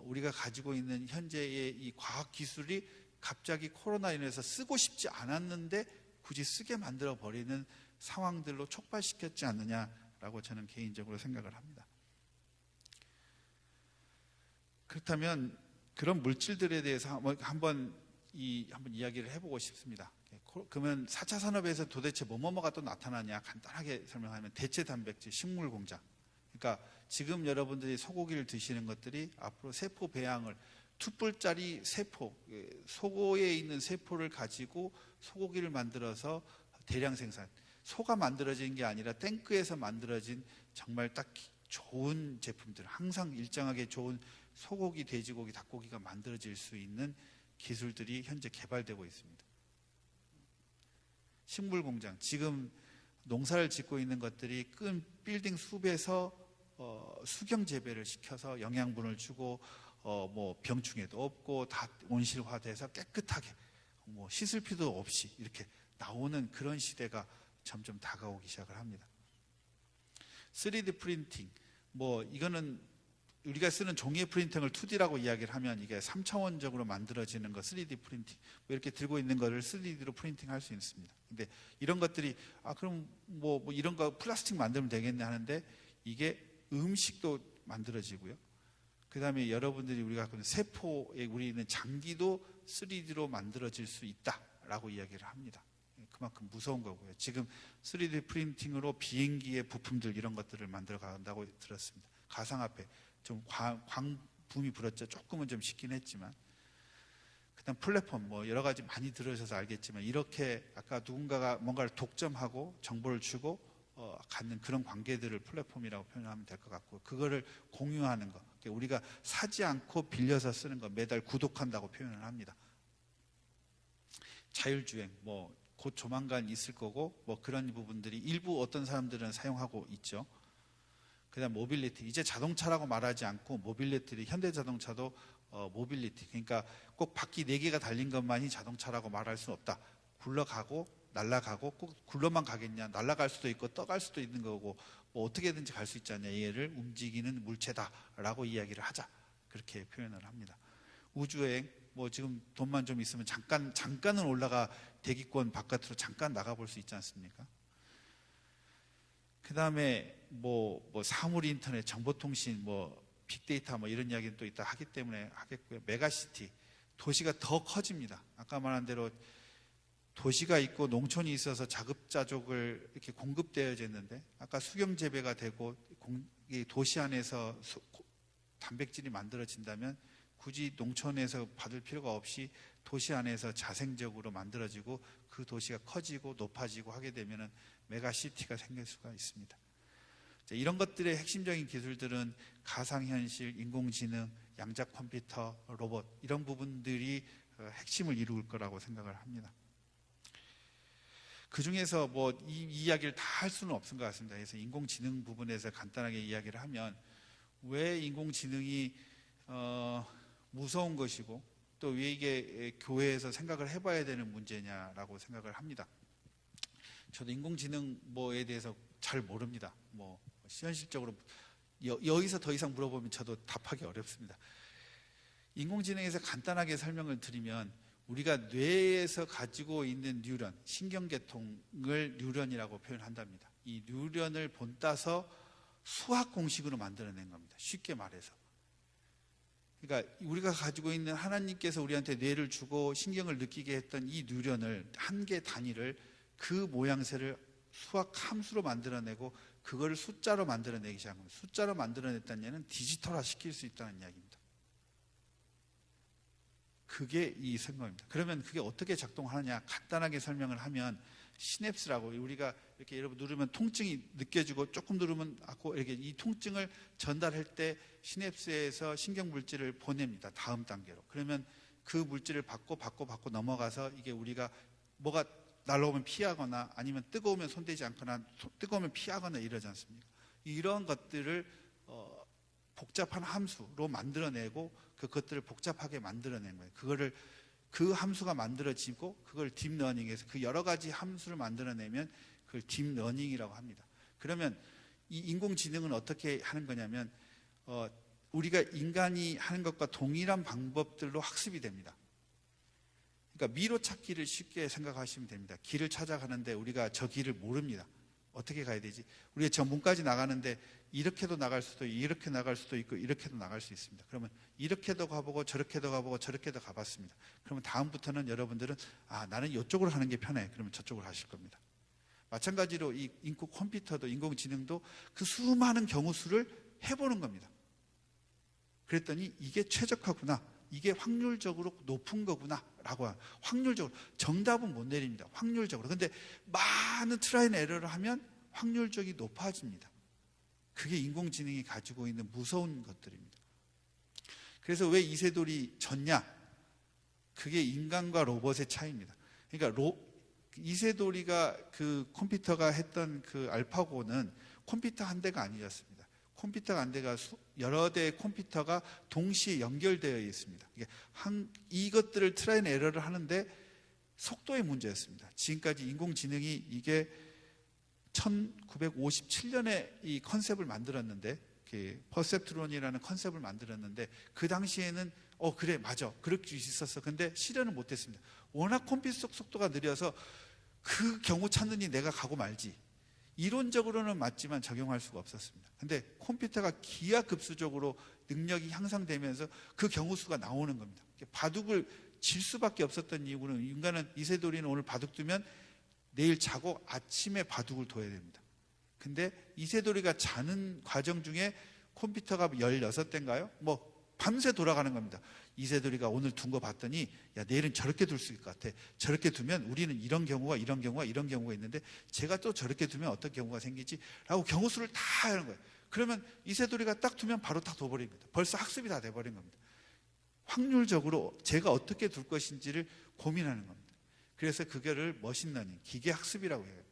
우리가 가지고 있는 현재의 이 과학 기술이 갑자기 코로나 인해서 쓰고 싶지 않았는데 굳이 쓰게 만들어 버리는 상황들로 촉발시켰지 않느냐라고 저는 개인적으로 생각을 합니다. 그렇다면 그런 물질들에 대해서 한번 이야기를 해보고 싶습니다. 그러면 4차 산업에서 도대체 뭐가 또 나타나냐 간단하게 설명하면 대체 단백질, 식물 공장. 그러니까 지금 여러분들이 소고기를 드시는 것들이 앞으로 세포 배양을 툭불짜리 세포, 소고에 있는 세포를 가지고 소고기를 만들어서 대량 생산. 소가 만들어진 게 아니라 탱크에서 만들어진 정말 딱 좋은 제품들, 항상 일정하게 좋은 소고기, 돼지고기, 닭고기가 만들어질 수 있는 기술들이 현재 개발되고 있습니다. 식물 공장, 지금 농사를 짓고 있는 것들이 큰 빌딩 숲에서 수경 재배를 시켜서 영양분을 주고 뭐 병충해도 없고 다 온실화돼서 깨끗하게 뭐 씻을 필요도 없이 이렇게 나오는 그런 시대가 점점 다가오기 시작을 합니다. 3D 프린팅, 뭐 이거는 우리가 쓰는 종이의 프린팅을 2D라고 이야기를 하면 이게 3차원적으로 만들어지는 거 3D 프린팅, 뭐 이렇게 들고 있는 거를 3D로 프린팅 할 수 있습니다. 근데 이런 것들이 그럼 뭐 이런 거 플라스틱 만들면 되겠네 하는데 이게 음식도 만들어지고요. 그 다음에 여러분들이 우리가 갖고 있는 세포에 우리 있는 장기도 3D로 만들어질 수 있다라고 이야기를 합니다. 그만큼 무서운 거고요. 지금 3D 프린팅으로 비행기의 부품들 이런 것들을 만들어 간다고 들었습니다. 가상화폐 좀 광붐이 불었죠. 조금은 좀 쉽긴 했지만 그다음 플랫폼 뭐 여러 가지 많이 들으셔서 알겠지만 이렇게 아까 누군가가 뭔가를 독점하고 정보를 주고 갖는 그런 관계들을 플랫폼이라고 표현하면 될 것 같고 그거를 공유하는 거 우리가 사지 않고 빌려서 쓰는 거 매달 구독한다고 표현을 합니다. 자율주행 뭐 곧 조만간 있을 거고 뭐 그런 부분들이 일부 어떤 사람들은 사용하고 있죠. 그다음 모빌리티 이제 자동차라고 말하지 않고 모빌리티 현대자동차도 모빌리티 그러니까 꼭 바퀴 4개가 달린 것만이 자동차라고 말할 수는 없다. 굴러가고 날아가고 꼭 굴러만 가겠냐 날아갈 수도 있고 떠갈 수도 있는 거고 뭐 어떻게든지 갈 수 있지 않냐 얘를 움직이는 물체다라고 이야기를 하자 그렇게 표현을 합니다. 우주여행 뭐 지금 돈만 좀 있으면 잠깐은 올라가 대기권 바깥으로 잠깐 나가볼 수 있지 않습니까? 그 다음에 뭐 사물 인터넷, 정보통신, 뭐 빅데이터 뭐 이런 이야기는 또 있다 하기 때문에 하겠고요. 메가시티 도시가 더 커집니다. 아까 말한 대로 도시가 있고 농촌이 있어서 자급자족을 이렇게 공급되어져 있는데, 아까 수경재배가 되고 이 도시 안에서 단백질이 만들어진다면 굳이 농촌에서 받을 필요가 없이 도시 안에서 자생적으로 만들어지고 그 도시가 커지고 높아지고 하게 되면 메가시티가 생길 수가 있습니다. 이런 것들의 핵심적인 기술들은 가상현실, 인공지능, 양자 컴퓨터, 로봇, 이런 부분들이 핵심을 이룰 거라고 생각을 합니다. 그 중에서 뭐 이 이야기를 다 할 수는 없을 것 같습니다. 그래서 인공지능 부분에서 간단하게 이야기를 하면, 왜 인공지능이 무서운 것이고 또 왜 이게 교회에서 생각을 해봐야 되는 문제냐라고 생각을 합니다. 저도 인공지능 뭐에 대해서 잘 모릅니다. 뭐 현실적으로 여기서 더 이상 물어보면 저도 답하기 어렵습니다. 인공지능에서 간단하게 설명을 드리면, 우리가 뇌에서 가지고 있는 뉴런, 신경계통을 뉴런이라고 표현한답니다. 이 뉴런을 본따서 수학 공식으로 만들어낸 겁니다. 쉽게 말해서. 그러니까 우리가 가지고 있는, 하나님께서 우리한테 뇌를 주고 신경을 느끼게 했던 이 뉴런을, 한 개 단위를, 그 모양새를 수학 함수로 만들어내고 그거를 숫자로 만들어내기 시작한 겁니다. 숫자로 만들어냈다는 얘기는 디지털화 시킬 수 있다는 이야기입니다. 그게 이 생각입니다. 그러면 그게 어떻게 작동하느냐 간단하게 설명을 하면, 시냅스라고, 우리가 이렇게 여러분 누르면 통증이 느껴지고 조금 누르면 아고, 이렇게 이 통증을 전달할 때 시냅스에서 신경 물질을 보냅니다. 다음 단계로. 그러면 그 물질을 받고 넘어가서, 이게 우리가 뭐가 날아오면 피하거나 아니면 뜨거우면 손대지 않거나 뜨거우면 피하거나 이러지 않습니까? 이런 것들을 복잡한 함수로 만들어내고 그것들을 복잡하게 만들어낸 거예요. 그거를, 그 함수가 만들어지고 그걸 딥러닝에서 그 여러 가지 함수를 만들어내면 그걸 딥러닝이라고 합니다. 그러면 이 인공지능은 어떻게 하는 거냐면, 우리가 인간이 하는 것과 동일한 방법들로 학습이 됩니다. 그러니까 미로 찾기를 쉽게 생각하시면 됩니다. 길을 찾아가는데 우리가 저 길을 모릅니다. 어떻게 가야 되지? 우리가 저 문까지 나가는데 이렇게도 나갈 수도 있고 이렇게 나갈 수도 있고 이렇게도 나갈 수 있습니다. 그러면 이렇게도 가보고 저렇게도 가보고 저렇게도 가봤습니다. 그러면 다음부터는 여러분들은 나는 이쪽으로 하는 게 편해. 그러면 저쪽으로 하실 겁니다. 마찬가지로 이 인공 컴퓨터도, 인공지능도 그 수많은 경우 수를 해보는 겁니다. 그랬더니 이게 최적화구나, 이게 확률적으로 높은 거구나 라고, 확률적으로, 정답은 못 내립니다. 확률적으로. 근데 많은 트라이 앤 에러를 하면 확률적이 높아집니다. 그게 인공지능이 가지고 있는 무서운 것들입니다. 그래서 왜 이세돌이 졌냐? 그게 인간과 로봇의 차이입니다. 그러니까 이세돌이가 그 컴퓨터가 했던 그 알파고는 컴퓨터 한 대가 아니었습니다. 컴퓨터가 한 대가 여러 대의 컴퓨터가 동시에 연결되어 있습니다. 이것들을 트라이 앤 에러를 하는데 속도의 문제였습니다. 지금까지 인공지능이 이게 1957년에 이 컨셉을 만들었는데, 퍼셉트론이라는 컨셉을 만들었는데, 그 당시에는 그래 맞아 그럴 수 있었어. 근데 실현을 못했습니다. 워낙 컴퓨터 속도가 느려서 그 경우 찾느니 내가 가고 말지. 이론적으로는 맞지만 적용할 수가 없었습니다. 근데 컴퓨터가 기하급수적으로 능력이 향상되면서 그 경우 수가 나오는 겁니다. 바둑을 질 수밖에 없었던 이유는, 인간은, 이세돌이는 오늘 바둑 두면 내일 자고 아침에 바둑을 둬야 됩니다. 근데 이세돌이가 자는 과정 중에 컴퓨터가 16대인가요? 밤새 돌아가는 겁니다. 이세돌이가 오늘 둔 거 봤더니, 야, 내일은 저렇게 둘 수 있을 것 같아. 저렇게 두면 우리는 이런 경우가 있는데 제가 또 저렇게 두면 어떤 경우가 생기지? 라고 경우수를 다 하는 거예요. 그러면 이세돌이가 딱 두면 바로 딱 둬버립니다. 벌써 학습이 다 돼버린 겁니다. 확률적으로 제가 어떻게 둘 것인지를 고민하는 겁니다. 그래서 그거를 머신러닝, 기계학습이라고 해요.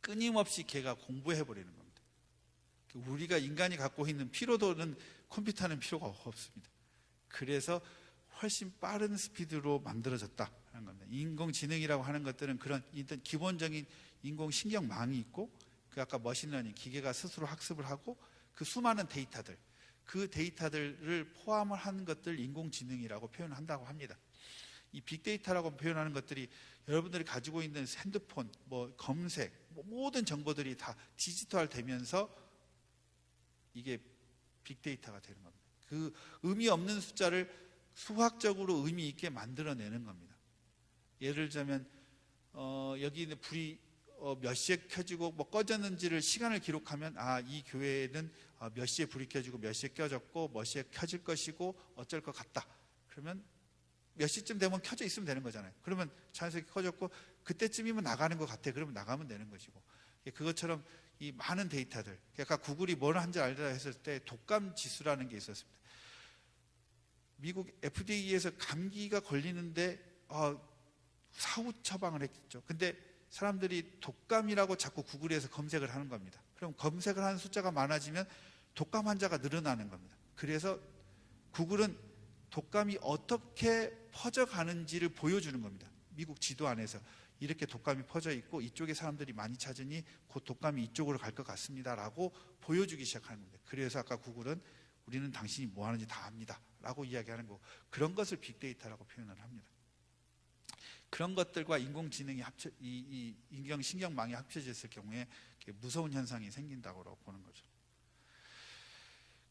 끊임없이 걔가 공부해버리는 겁니다. 우리가 인간이 갖고 있는 피로도는 컴퓨터는 필요가 없습니다. 그래서 훨씬 빠른 스피드로 만들어졌다 하는 겁니다. 인공지능이라고 하는 것들은 그런 일단 기본적인 인공신경망이 있고, 그 아까 머신러닝, 기계가 스스로 학습을 하고 그 수많은 데이터들, 그 데이터들을 포함을 한 것들 인공지능이라고 표현한다고 합니다. 이 빅데이터라고 표현하는 것들이 여러분들이 가지고 있는 핸드폰, 검색, 모든 정보들이 다 디지털 되면서 이게 빅데이터가 되는 겁니다. 그 의미 없는 숫자를 수학적으로 의미 있게 만들어내는 겁니다. 예를 들자면 여기 있는 불이 몇 시에 켜지고 뭐 꺼졌는지를 시간을 기록하면 이 교회는 몇 시에 불이 켜지고 몇 시에 꺼졌고 몇 시에 켜질 것이고 어쩔 것 같다. 그러면 몇 시쯤 되면 켜져 있으면 되는 거잖아요. 그러면 자연스럽게 켜졌고 그때쯤이면 나가는 것 같아. 그러면 나가면 되는 것이고, 그것처럼 이 많은 데이터들, 그러니까 구글이 뭘 한지 알다 했을 때 독감 지수라는 게 있었습니다. 미국 FDA에서 감기가 걸리는데 사후 처방을 했겠죠. 근데 사람들이 독감이라고 자꾸 구글에서 검색을 하는 겁니다. 그럼 검색을 하는 숫자가 많아지면 독감 환자가 늘어나는 겁니다. 그래서 구글은 독감이 어떻게 퍼져가는지를 보여주는 겁니다. 미국 지도 안에서 이렇게 독감이 퍼져 있고 이쪽에 사람들이 많이 찾으니 곧 독감이 이쪽으로 갈 것 같습니다 라고 보여주기 시작하는 겁니다. 그래서 아까 구글은 우리는 당신이 뭐 하는지 다 압니다 라고 이야기하는 거고, 그런 것을 빅데이터라고 표현을 합니다. 그런 것들과 인공지능이 인공신경망이 합쳐졌을 경우에 무서운 현상이 생긴다고 보는 거죠.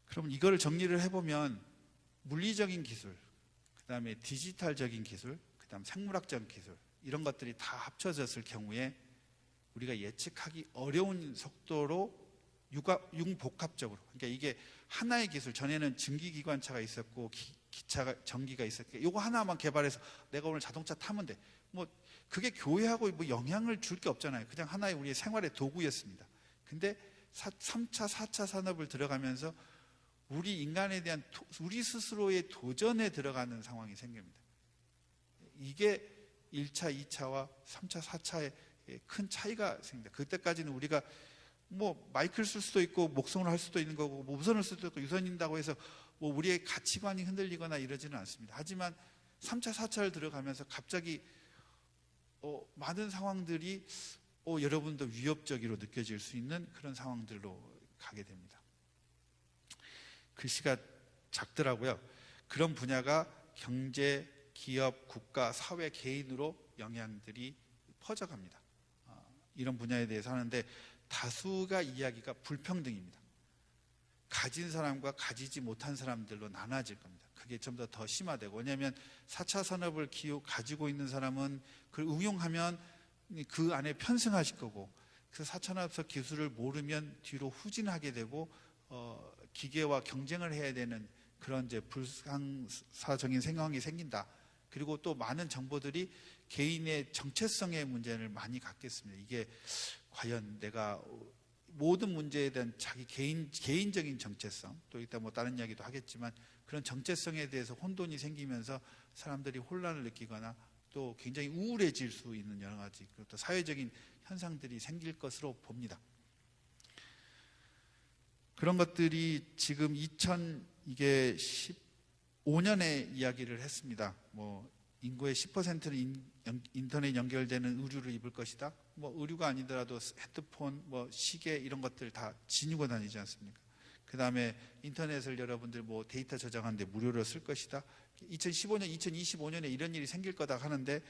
그럼 이거를 정리를 해보면 물리적인 기술, 그 다음에 디지털적인 기술, 그 다음 생물학적인 기술, 이런 것들이 다 합쳐졌을 경우에 우리가 예측하기 어려운 속도로 융복합적으로, 그러니까 이게 하나의 기술, 전에는 증기기관차가 있었고 기차가 전기가 있었고 이거 하나만 개발해서 내가 오늘 자동차 타면 돼, 뭐 그게 교회하고 뭐 영향을 줄 게 없잖아요. 그냥 하나의 우리의 생활의 도구였습니다. 근데 3차, 4차 산업을 들어가면서 우리 인간에 대한 우리 스스로의 도전에 들어가는 상황이 생깁니다. 이게 1차, 2차와 3차, 4차의 큰 차이가 생깁니다. 그때까지는 우리가 뭐 마이크를 쓸 수도 있고 목성을 할 수도 있는 거고 뭐 무선을 쓸 수도 있고 유선인다고 해서 뭐 우리의 가치관이 흔들리거나 이러지는 않습니다. 하지만 3차, 4차를 들어가면서 갑자기 많은 상황들이 여러분도 위협적으로 느껴질 수 있는 그런 상황들로 가게 됩니다. 글씨가 작더라고요. 그런 분야가 경제, 기업, 국가, 사회, 개인으로 영향들이 퍼져갑니다. 이런 분야에 대해서 하는데 다수가 이야기가 불평등입니다. 가진 사람과 가지지 못한 사람들로 나눠질 겁니다. 그게 좀 더 심화되고, 왜냐하면 4차 산업을 가지고 있는 사람은 그걸 응용하면 그 안에 편승하실 거고, 그 4차 산업 기술을 모르면 뒤로 후진하게 되고 기계와 경쟁을 해야 되는 그런 이제 불상사적인 상황이 생긴다. 그리고 또 많은 정보들이 개인의 정체성의 문제를 많이 갖겠습니다. 이게 과연 내가 모든 문제에 대한 자기 개인적인 정체성, 또 이따 뭐 다른 이야기도 하겠지만 그런 정체성에 대해서 혼돈이 생기면서 사람들이 혼란을 느끼거나 또 굉장히 우울해질 수 있는 여러 가지 또 사회적인 현상들이 생길 것으로 봅니다. 그런 것들이 지금 2015년에 이야기를 했습니다. 뭐 인구의 10%는 인터넷 연결되는 의류를 입을 것이다. 뭐 의류가 아니더라도 헤드폰, 뭐 시계 이런 것들 다 지니고 다니지 않습니까? 그 다음에 인터넷을 여러분들 뭐 데이터 저장하는데 무료로 쓸 것이다. 2015년, 2025년에 이런 일이 생길 거다 하는데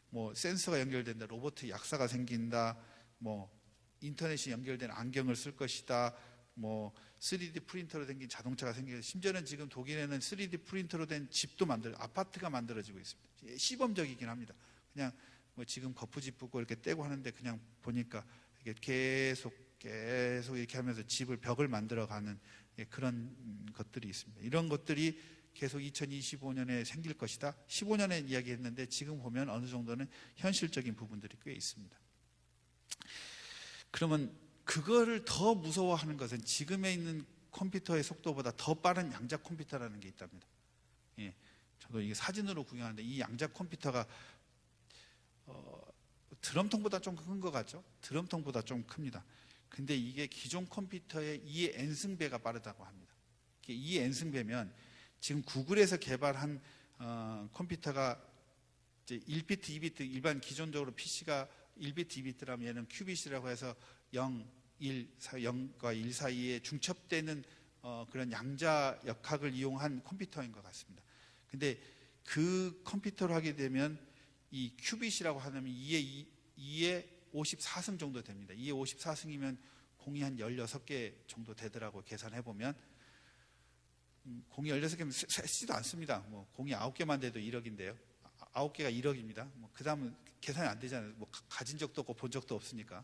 뭐 센서가 연결된다, 로봇 약사가 생긴다, 뭐 인터넷이 연결된 안경을 쓸 것이다, 뭐 3D 프린터로 된 자동차가 생기고, 심지어는 지금 독일에는 3D 프린터로 된 집도 아파트가 만들어지고 있습니다. 시범적이긴 합니다. 그냥 뭐 지금 거푸집 붙고 이렇게 떼고 하는데 그냥 보니까 이게 계속 이렇게 하면서 집을 벽을 만들어가는 그런 것들이 있습니다. 이런 것들이 계속 2025년에 생길 것이다. 15년에 이야기했는데 지금 보면 어느 정도는 현실적인 부분들이 꽤 있습니다. 그러면 그거를 더 무서워하는 것은 지금에 있는 컴퓨터의 속도보다 더 빠른 양자 컴퓨터라는 게 있답니다. 저도 이게 사진으로 구경하는데 이 양자 컴퓨터가 드럼통보다 좀 큰 것 같죠? 드럼통보다 좀 큽니다. 근데 이게 기존 컴퓨터의 2의 n승배가 빠르다고 합니다. 2의 n승배면 지금 구글에서 개발한 컴퓨터가 이제 1비트, 2비트, 일반 기존적으로 PC가 1비트, 2비트라면 얘는 큐빗이라고 해서 0과 1 사이에 중첩되는 그런 양자 역학을 이용한 컴퓨터인 것 같습니다. 근데 그 컴퓨터를 하게 되면 이 큐빗이라고 하면 2의 54승 정도 됩니다. 2의 54승이면 공이 한 16개 정도 되더라고요. 계산해보면. 공이 16개면 세지도 않습니다. 뭐 공이 9개만 돼도 1억인데요. 9개가 1억입니다. 그 다음은 계산이 안 되잖아요. 가진 적도 없고 본 적도 없으니까.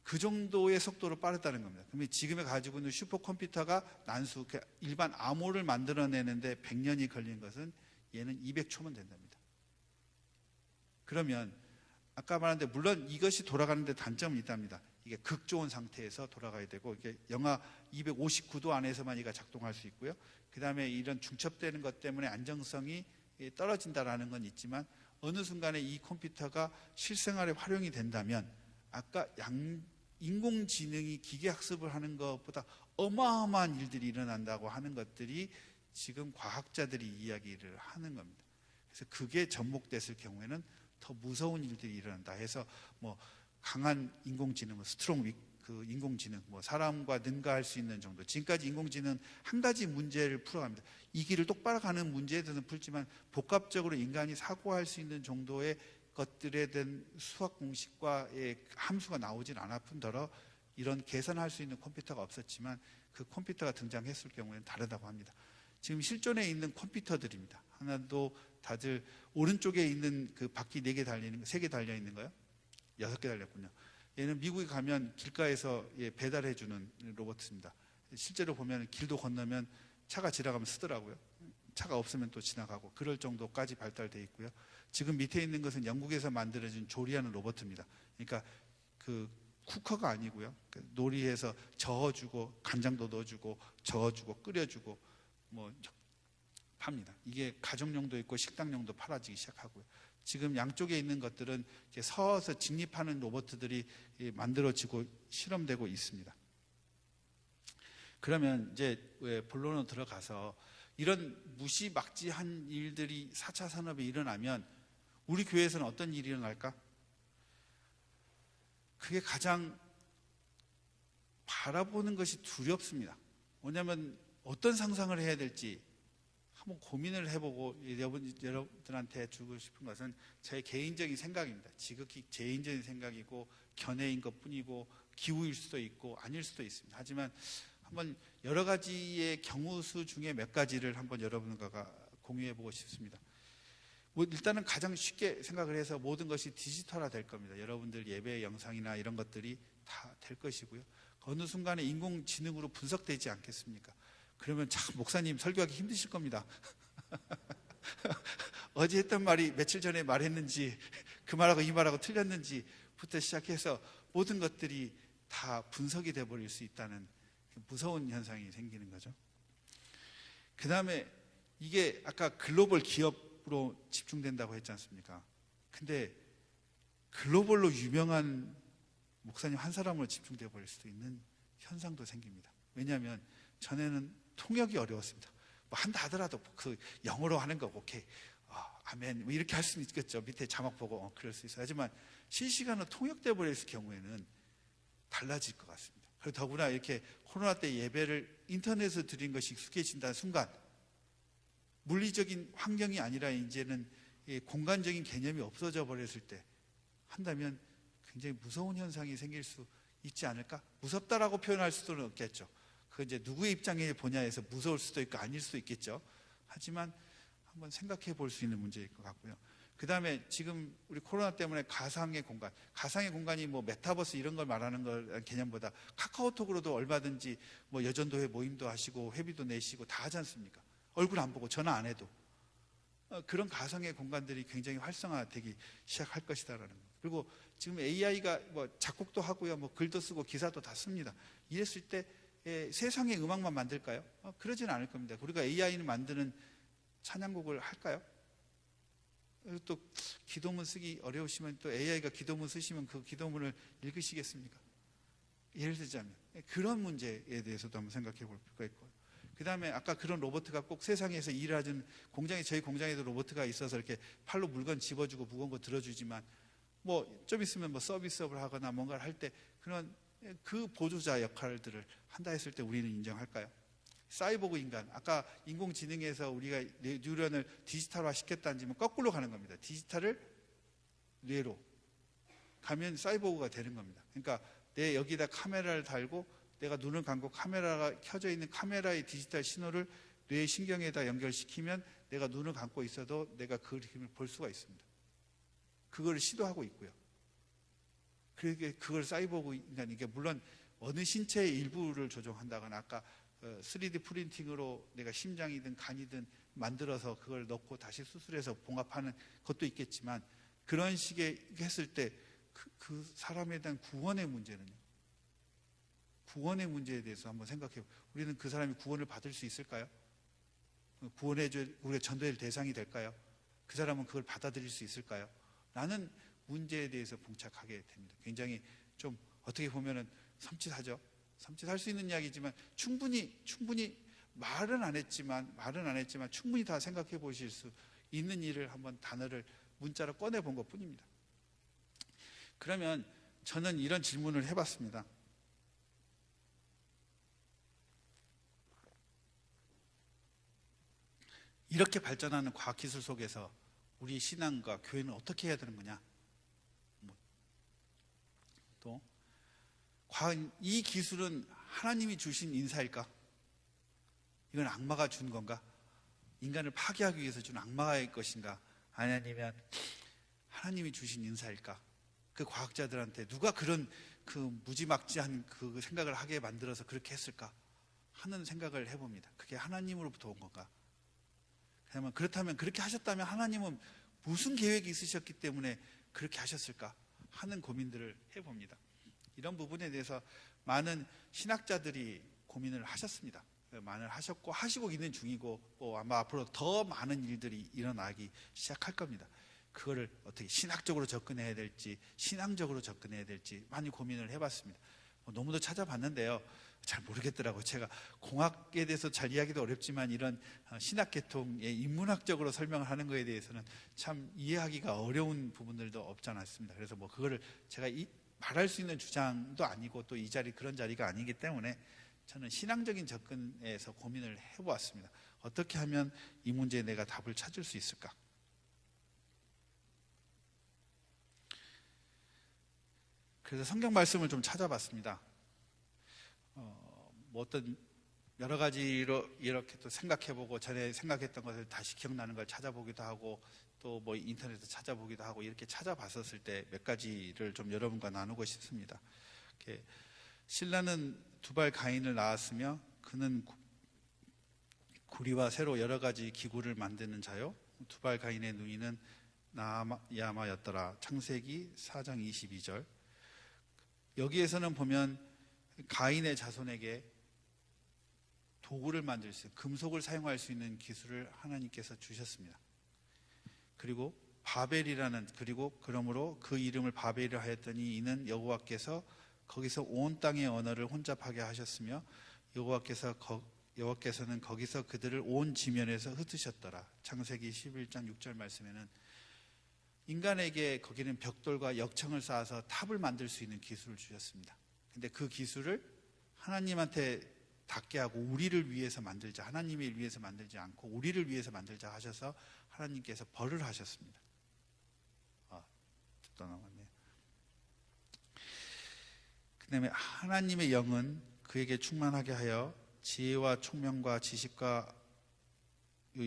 그 정도의 속도로 빠르다는 겁니다. 그러면 지금에 가지고 있는 슈퍼컴퓨터가 난수, 일반 암호를 만들어내는데 100년이 걸린 것은 얘는 200초면 된답니다. 그러면 아까 말한데 물론 이것이 돌아가는데 단점이 있답니다. 이게 극조온 상태에서 돌아가야 되고 이게 영하 259도 안에서만 이가 작동할 수 있고요. 그 다음에 이런 중첩되는 것 때문에 안정성이 떨어진다라는 건 있지만 어느 순간에 이 컴퓨터가 실생활에 활용이 된다면 아까 인공지능이 기계학습을 하는 것보다 어마어마한 일들이 일어난다고 하는 것들이 지금 과학자들이 이야기를 하는 겁니다. 그래서 그게 접목됐을 경우에는 더 무서운 일들이 일어난다 해서 강한 인공지능, 스트롱 그 인공지능, 사람과 능가할 수 있는 정도. 지금까지 인공지능 한 가지 문제를 풀어갑니다. 이 길을 똑바로 가는 문제에 대해서는 풀지만 복합적으로 인간이 사고할 수 있는 정도의 것들에 대한 수학 공식과의 함수가 나오진 않아 뿐더러 이런 계산할 수 있는 컴퓨터가 없었지만 그 컴퓨터가 등장했을 경우에는 다르다고 합니다. 지금 실존에 있는 컴퓨터들입니다. 하나도 다들 오른쪽에 있는 그 바퀴 4개 달리는 거, 3개 달려 있는 거요? 6개 달렸군요. 얘는 미국에 가면 길가에서 배달해주는 로봇입니다. 실제로 보면 길도 건너면 차가 지나가면 쓰더라고요. 차가 없으면 또 지나가고 그럴 정도까지 발달되어 있고요. 지금 밑에 있는 것은 영국에서 만들어진 조리하는 로봇입니다. 그러니까 그 쿠커가 아니고요. 놀이해서 저어주고 간장도 넣어주고 저어주고 끓여주고 팝니다. 이게 가정용도 있고 식당용도 팔아지기 시작하고요. 지금 양쪽에 있는 것들은 이제 서서 직립하는 로봇들이 만들어지고 실험되고 있습니다. 그러면 이제 본론으로 들어가서 이런 무시막지한 일들이 4차 산업에 일어나면 우리 교회에서는 어떤 일이 일어날까? 그게 가장 바라보는 것이 두렵습니다. 왜냐하면 어떤 상상을 해야 될지 한번 고민을 해보고 여러분들한테 주고 싶은 것은 제 개인적인 생각입니다. 지극히 개인적인 생각이고 견해인 것뿐이고 기우일 수도 있고 아닐 수도 있습니다. 하지만 한번 여러 가지의 경우수 중에 몇 가지를 한번 여러분과 공유해보고 싶습니다. 일단은 가장 쉽게 생각을 해서 모든 것이 디지털화 될 겁니다. 여러분들 예배 영상이나 이런 것들이 다 될 것이고요. 어느 순간에 인공지능으로 분석되지 않겠습니까? 그러면 참 목사님 설교하기 힘드실 겁니다. 어제 했던 말이 며칠 전에 말했는지 그 말하고 이 말하고 틀렸는지부터 시작해서 모든 것들이 다 분석이 돼버릴 수 있다는 무서운 현상이 생기는 거죠. 그 다음에 이게 아까 글로벌 기업으로 집중된다고 했지 않습니까? 근데 글로벌로 유명한 목사님 한 사람으로 집중되어 버릴 수도 있는 현상도 생깁니다. 왜냐하면 전에는 통역이 어려웠습니다. 한다 하더라도 그 영어로 하는 거 오케이, 아멘 이렇게 할 수는 있겠죠. 밑에 자막 보고 그럴 수 있어요. 하지만 실시간으로 통역돼 버릴 경우에는 달라질 것 같습니다. 그리고 더구나 이렇게 코로나 때 예배를 인터넷으로 드린 것이 익숙해진다는 순간 물리적인 환경이 아니라 이제는 공간적인 개념이 없어져 버렸을 때 한다면 굉장히 무서운 현상이 생길 수 있지 않을까? 무섭다라고 표현할 수는 없겠죠. 그 이제 누구의 입장에 보냐에서 무서울 수도 있고 아닐 수도 있겠죠. 하지만 한번 생각해 볼 수 있는 문제일 것 같고요. 그 다음에 지금 우리 코로나 때문에 가상의 공간이 메타버스 이런 걸 말하는 걸 개념보다 카카오톡으로도 얼마든지 여전도회 모임도 하시고 회비도 내시고 다 하지 않습니까? 얼굴 안 보고 전화 안 해도 그런 가상의 공간들이 굉장히 활성화되기 시작할 것이다라는 거. 그리고 지금 AI가 작곡도 하고요, 글도 쓰고 기사도 다 씁니다. 이랬을 때 세상의 음악만 만들까요? 그러진 않을 겁니다. 우리가 AI는 만드는 찬양곡을 할까요? 또 기도문 쓰기 어려우시면 또 AI가 기도문 쓰시면 그 기도문을 읽으시겠습니까? 예를 들자면 그런 문제에 대해서도 한번 생각해 볼 필요가 있고요. 그 다음에 아까 그런 로봇가 꼭 세상에서 일을 하는 저희 공장에도 로봇가 있어서 이렇게 팔로 물건 집어주고 무거운 거 들어주지만 좀 있으면 서비스업을 하거나 뭔가를 할 때 그런 그 보조자 역할들을 한다 했을 때 우리는 인정할까요? 사이보그 인간, 아까 인공지능에서 우리가 뉴런을 디지털화 시켰다는 지금 거꾸로 가는 겁니다. 디지털을 뇌로 가면 사이보그가 되는 겁니다. 그러니까 내 여기다 카메라를 달고 내가 눈을 감고 카메라가 켜져 있는 카메라의 디지털 신호를 뇌의 신경에다 연결시키면 내가 눈을 감고 있어도 내가 그 그림을 볼 수가 있습니다. 그걸 시도하고 있고요. 그걸 사이보그 인간, 이게 물론 어느 신체의 일부를 조종한다거나 아까 3D 프린팅으로 내가 심장이든 간이든 만들어서 그걸 넣고 다시 수술해서 봉합하는 것도 있겠지만, 그런 식의 했을 때 그 사람에 대한 구원의 문제는요. 구원의 문제에 대해서 한번 생각해요. 우리는 그 사람이 구원을 받을 수 있을까요? 우리가 전도될 대상이 될까요? 그 사람은 그걸 받아들일 수 있을까요? 라는 문제에 대해서 봉착하게 됩니다. 굉장히 좀 어떻게 보면은 섬찟하죠. 섬찟할 수 있는 이야기지만 충분히 말은 안 했지만 충분히 다 생각해 보실 수 있는 일을 한번 단어를 문자로 꺼내 본 것 뿐입니다. 그러면 저는 이런 질문을 해봤습니다. 이렇게 발전하는 과학기술 속에서 우리 신앙과 교회는 어떻게 해야 되는 거냐? 또 이 기술은 하나님이 주신 인사일까? 이건 악마가 준 건가? 인간을 파괴하기 위해서 준 악마의 것인가? 아니면 하나님이 주신 인사일까? 그 과학자들한테 누가 그런 그 무지막지한 그 생각을 하게 만들어서 그렇게 했을까 하는 생각을 해봅니다. 그게 하나님으로부터 온 건가? 그렇다면 그렇게 하셨다면 하나님은 무슨 계획이 있으셨기 때문에 그렇게 하셨을까 하는 고민들을 해봅니다. 이런 부분에 대해서 많은 신학자들이 고민을 하셨습니다. 많이 하셨고 하시고 있는 중이고 아마 앞으로 더 많은 일들이 일어나기 시작할 겁니다. 그거를 어떻게 신학적으로 접근해야 될지 신앙적으로 접근해야 될지 많이 고민을 해봤습니다. 너무도 찾아봤는데요, 잘 모르겠더라고요. 제가 공학에 대해서 잘 이해하기도 어렵지만 이런 신학계통의 인문학적으로 설명을 하는 것에 대해서는 참 이해하기가 어려운 부분들도 없지 않았습니다. 그래서 그거를 제가 말할 수 있는 주장도 아니고 또 이 자리 그런 자리가 아니기 때문에 저는 신앙적인 접근에서 고민을 해보았습니다. 어떻게 하면 이 문제에 내가 답을 찾을 수 있을까? 그래서 성경 말씀을 좀 찾아봤습니다. 어떤 여러 가지로 이렇게 또 생각해보고 전에 생각했던 것을 다시 기억나는 걸 찾아보기도 하고 또 인터넷에서 찾아보기도 하고 이렇게 찾아봤었을 때 몇 가지를 좀 여러분과 나누고 싶습니다. 신라는 두발 가인을 낳았으며 그는 구리와 쇠로 여러 가지 기구를 만드는 자요, 두발 가인의 누이는 나야마였더라. 창세기 4장 22절. 여기에서는 보면 가인의 자손에게 도구를 만들 수 있는, 금속을 사용할 수 있는 기술을 하나님께서 주셨습니다. 그리고 바벨이라는, 그러므로 그 이름을 바벨이라 하였더니 이는 여호와께서 거기서 온 땅의 언어를 혼잡하게 하셨으며 여호와께서는 거기서 그들을 온 지면에서 흩으셨더라. 창세기 11장 6절 말씀에는 인간에게 거기는 벽돌과 역청을 쌓아서 탑을 만들 수 있는 기술을 주셨습니다. 근데 그 기술을 하나님한테 닿게 하고 우리를 위해서 만들자, 하나님을 위해서 만들지 않고 우리를 위해서 만들자 하셔서 하나님께서 벌을 하셨습니다. 또 남았네요. 그 다음에 하나님의 영은 그에게 충만하게 하여 지혜와 총명과 지식과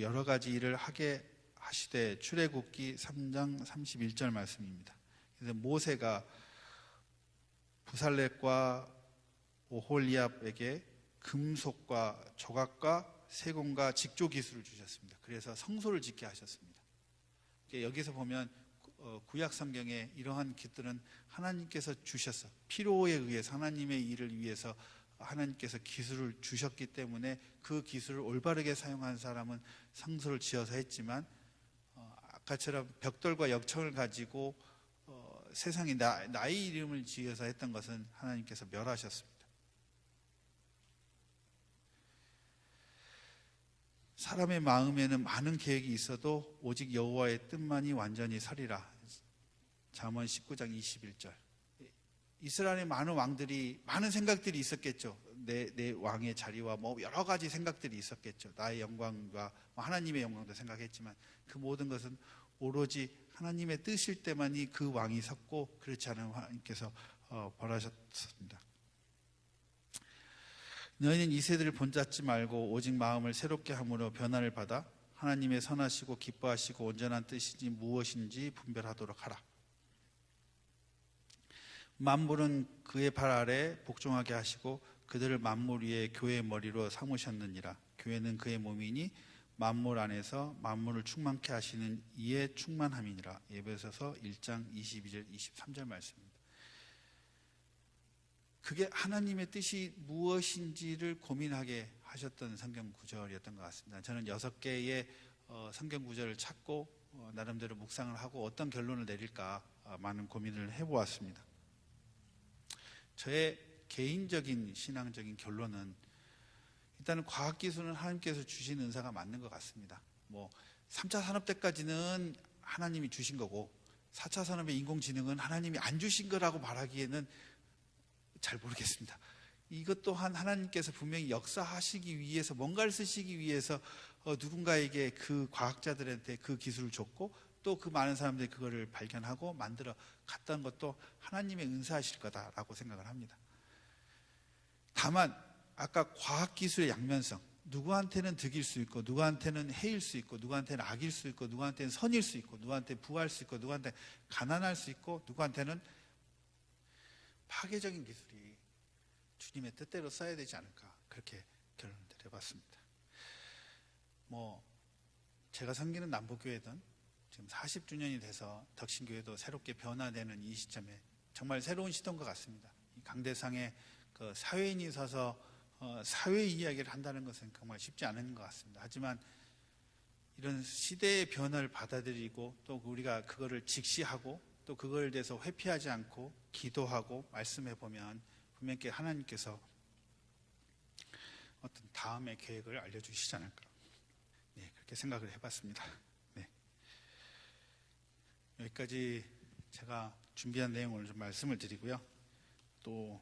여러 가지 일을 하게 하시되, 출애굽기 3장 31절 말씀입니다. 그래서 모세가 부살렛과 오홀리압에게 금속과 조각과 세공과 직조 기술을 주셨습니다. 그래서 성소를 짓게 하셨습니다. 여기서 보면 구약 성경에 이러한 기들은 하나님께서 주셨어. 필요에 의해서 하나님의 일을 위해서 하나님께서 기술을 주셨기 때문에 그 기술을 올바르게 사용한 사람은 성소를 지어서 했지만 아까처럼 벽돌과 역청을 가지고 세상에 나의 이름을 지어서 했던 것은 하나님께서 멸하셨습니다. 사람의 마음에는 많은 계획이 있어도 오직 여호와의 뜻만이 완전히 서리라. 잠언 19장 21절. 이스라엘의 많은 왕들이 많은 생각들이 있었겠죠. 내 왕의 자리와 여러 가지 생각들이 있었겠죠. 나의 영광과 하나님의 영광도 생각했지만 그 모든 것은 오로지 하나님의 뜻일 때만이 그 왕이 섰고, 그렇지 않으면 하나님께서 벌하셨습니다. 너희는 이 세대를 본받지 말고 오직 마음을 새롭게 함으로 변화를 받아 하나님의 선하시고 기뻐하시고 온전한 뜻이지 무엇인지 분별하도록 하라. 만물은 그의 발 아래 복종하게 하시고 그들을 만물 위에 교회의 머리로 삼으셨느니라. 교회는 그의 몸이니 만물 안에서 만물을 충만케 하시는 이의 충만함이니라. 에베소서 1장 22절 23절 말씀입니다. 그게 하나님의 뜻이 무엇인지를 고민하게 하셨던 성경 구절이었던 것 같습니다. 저는 6개의 성경 구절을 찾고 나름대로 묵상을 하고 어떤 결론을 내릴까 많은 고민을 해보았습니다. 저의 개인적인 신앙적인 결론은 일단은 과학기술은 하나님께서 주신 은사가 맞는 것 같습니다. 3차 산업 때까지는 하나님이 주신 거고 4차 산업의 인공지능은 하나님이 안 주신 거라고 말하기에는 잘 모르겠습니다. 이것 또한 하나님께서 분명히 역사하시기 위해서 뭔가를 쓰시기 위해서 누군가에게 그 과학자들한테 그 기술을 줬고 또 그 많은 사람들이 그거를 발견하고 만들어 갔던 것도 하나님의 은사하실 거다라고 생각을 합니다. 다만 아까 과학기술의 양면성, 누구한테는 득일 수 있고 누구한테는 해일 수 있고 누구한테는 악일 수 있고 누구한테는 선일 수 있고 누구한테는 부할 수 있고 누구한테 가난할 수 있고 누구한테는 파괴적인 기술이 주님의 뜻대로 써야 되지 않을까, 그렇게 결론을 내려봤습니다. 제가 섬기는 남부교회든 지금 40주년이 돼서 덕신교회도 새롭게 변화되는 이 시점에 정말 새로운 시도인 것 같습니다. 이 강대상에 그 사회인이 서서 사회 이야기를 한다는 것은 정말 쉽지 않은 것 같습니다. 하지만 이런 시대의 변화를 받아들이고 또 우리가 그거를 직시하고 또 그걸 대해서 회피하지 않고 기도하고 말씀해 보면 분명히 하나님께서 어떤 다음의 계획을 알려주시지 않을까, 그렇게 생각을 해봤습니다. 여기까지 제가 준비한 내용을 좀 말씀을 드리고요. 또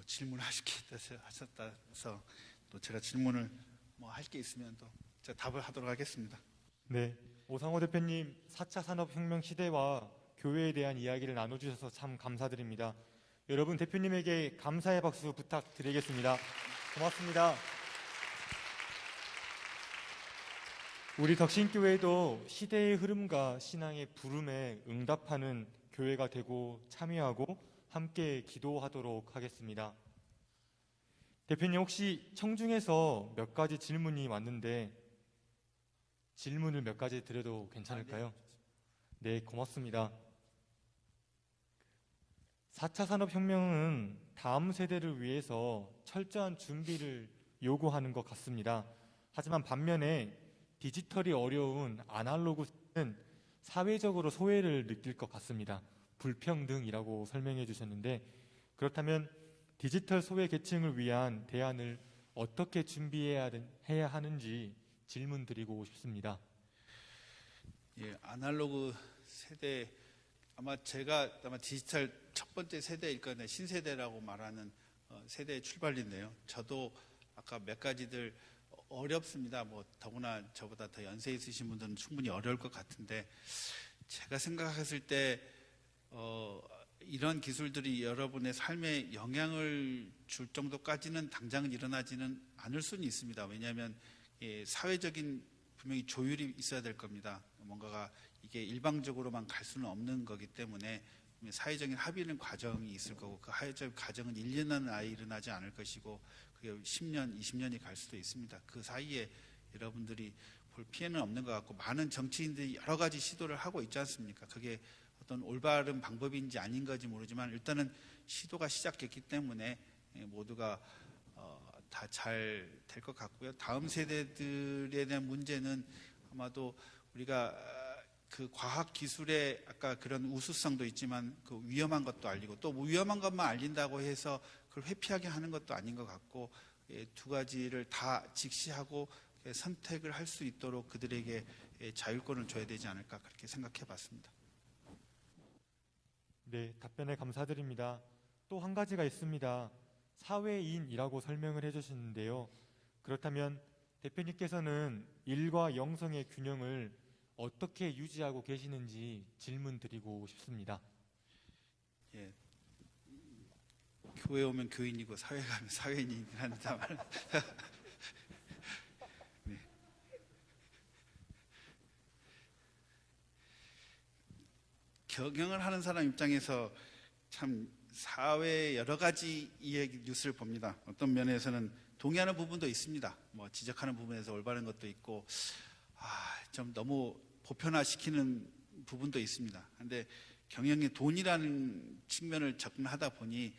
질문하실 게 하셨다서 또 제가 질문을 할 게 있으면 또 제가 답을 하도록 하겠습니다. 네, 오상호 대표님 4차 산업혁명 시대와 교회에 대한 이야기를 나눠주셔서 참 감사드립니다. 여러분 대표님에게 감사의 박수 부탁드리겠습니다. 고맙습니다. 우리 덕신교회도 시대의 흐름과 신앙의 부름에 응답하는 교회가 되고 참여하고 함께 기도하도록 하겠습니다. 대표님, 혹시 청중에서 몇 가지 질문이 왔는데 질문을 몇 가지 드려도 괜찮을까요? 네, 고맙습니다. 4차 산업혁명은 다음 세대를 위해서 철저한 준비를 요구하는 것 같습니다. 하지만 반면에 디지털이 어려운 아날로그는 사회적으로 소외를 느낄 것 같습니다. 불평등이라고 설명해 주셨는데, 그렇다면 디지털 소외 계층을 위한 대안을 어떻게 준비해야 하는지 질문 드리고 싶습니다. 아날로그 세대, 제가 디지털 첫 번째 세대일 건데 신세대라고 말하는 세대의 출발인데요. 저도 아까 몇 가지들 어렵습니다. 더구나 저보다 더 연세 있으신 분들은 충분히 어려울 것 같은데, 제가 생각했을 때 이런 기술들이 여러분의 삶에 영향을 줄 정도까지는 당장은 일어나지는 않을 수는 있습니다. 왜냐하면 사회적인 분명히 조율이 있어야 될 겁니다. 뭔가가 이게 일방적으로만 갈 수는 없는 거기 때문에 사회적인 합의는 과정이 있을 거고, 그 사회적 과정은 1년 안에 일어나지 않을 것이고 그게 10년, 20년이 갈 수도 있습니다. 그 사이에 여러분들이 볼 피해는 없는 것 같고, 많은 정치인들이 여러 가지 시도를 하고 있지 않습니까? 그게 어떤 올바른 방법인지 아닌 건지 모르지만 일단은 시도가 시작됐기 때문에 모두가 다 잘 될 것 같고요. 다음 세대들에 대한 문제는 아마도 우리가 그 과학 기술의 아까 그런 우수성도 있지만 그 위험한 것도 알리고, 또 위험한 것만 알린다고 해서 그걸 회피하게 하는 것도 아닌 것 같고, 두 가지를 다 직시하고 선택을 할 수 있도록 그들에게 자율권을 줘야 되지 않을까, 그렇게 생각해 봤습니다. 네, 답변에 감사드립니다. 또 한 가지가 있습니다. 사회인이라고 설명을 해주셨는데요. 그렇다면 대표님께서는 일과 영성의 균형을 어떻게 유지하고 계시는지 질문 드리고 싶습니다. 교회 오면 교인이고 사회 가면 사회인이라는 말. 경영을 하는 사람 입장에서 참 사회의 여러 가지 뉴스를 봅니다. 어떤 면에서는 동의하는 부분도 있습니다. 뭐 지적하는 부분에서 올바른 것도 있고, 좀 너무 보편화시키는 부분도 있습니다. 그런데 경영의 돈이라는 측면을 접근하다 보니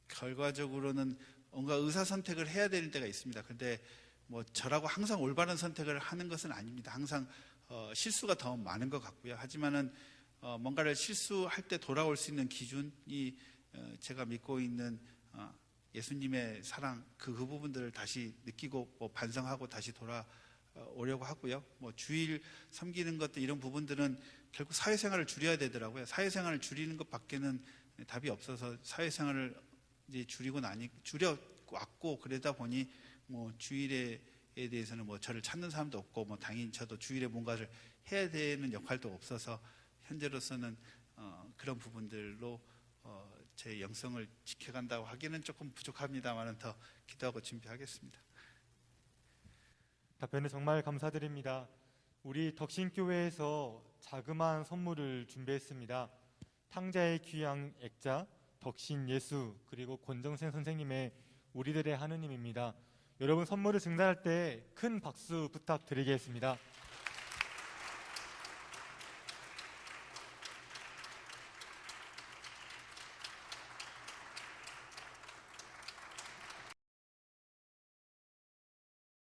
결과적으로는 뭔가 의사 선택을 해야 되는 때가 있습니다. 그런데 뭐 저라고 항상 올바른 선택을 하는 것은 아닙니다. 항상 실수가 더 많은 것 같고요. 하지만은 뭔가를 실수할 때 돌아올 수 있는 기준이 제가 믿고 있는 예수님의 사랑 그 부분들을 다시 느끼고 뭐 반성하고 다시 돌아오려고 하고요. 뭐 주일 섬기는 것들 이런 부분들은 결국 사회생활을 줄여야 되더라고요. 사회생활을 줄이는 것밖에는 답이 없어서 사회생활을 이제 줄여왔고 그러다 보니 뭐 주일에 대해서는 뭐 저를 찾는 사람도 없고 뭐 당연히 저도 주일에 뭔가를 해야 되는 역할도 없어서 현재로서는 그런 부분들로 제 영성을 지켜간다고 하기는 조금 부족합니다만은 더 기도하고 준비하겠습니다. 답변에 정말 감사드립니다. 우리 덕신교회에서 자그마한 선물을 준비했습니다. 탕자의 귀한 액자, 덕신 예수, 그리고 권정생 선생님의 우리들의 하느님입니다. 여러분 선물을 증단할 때 큰 박수 부탁드리겠습니다.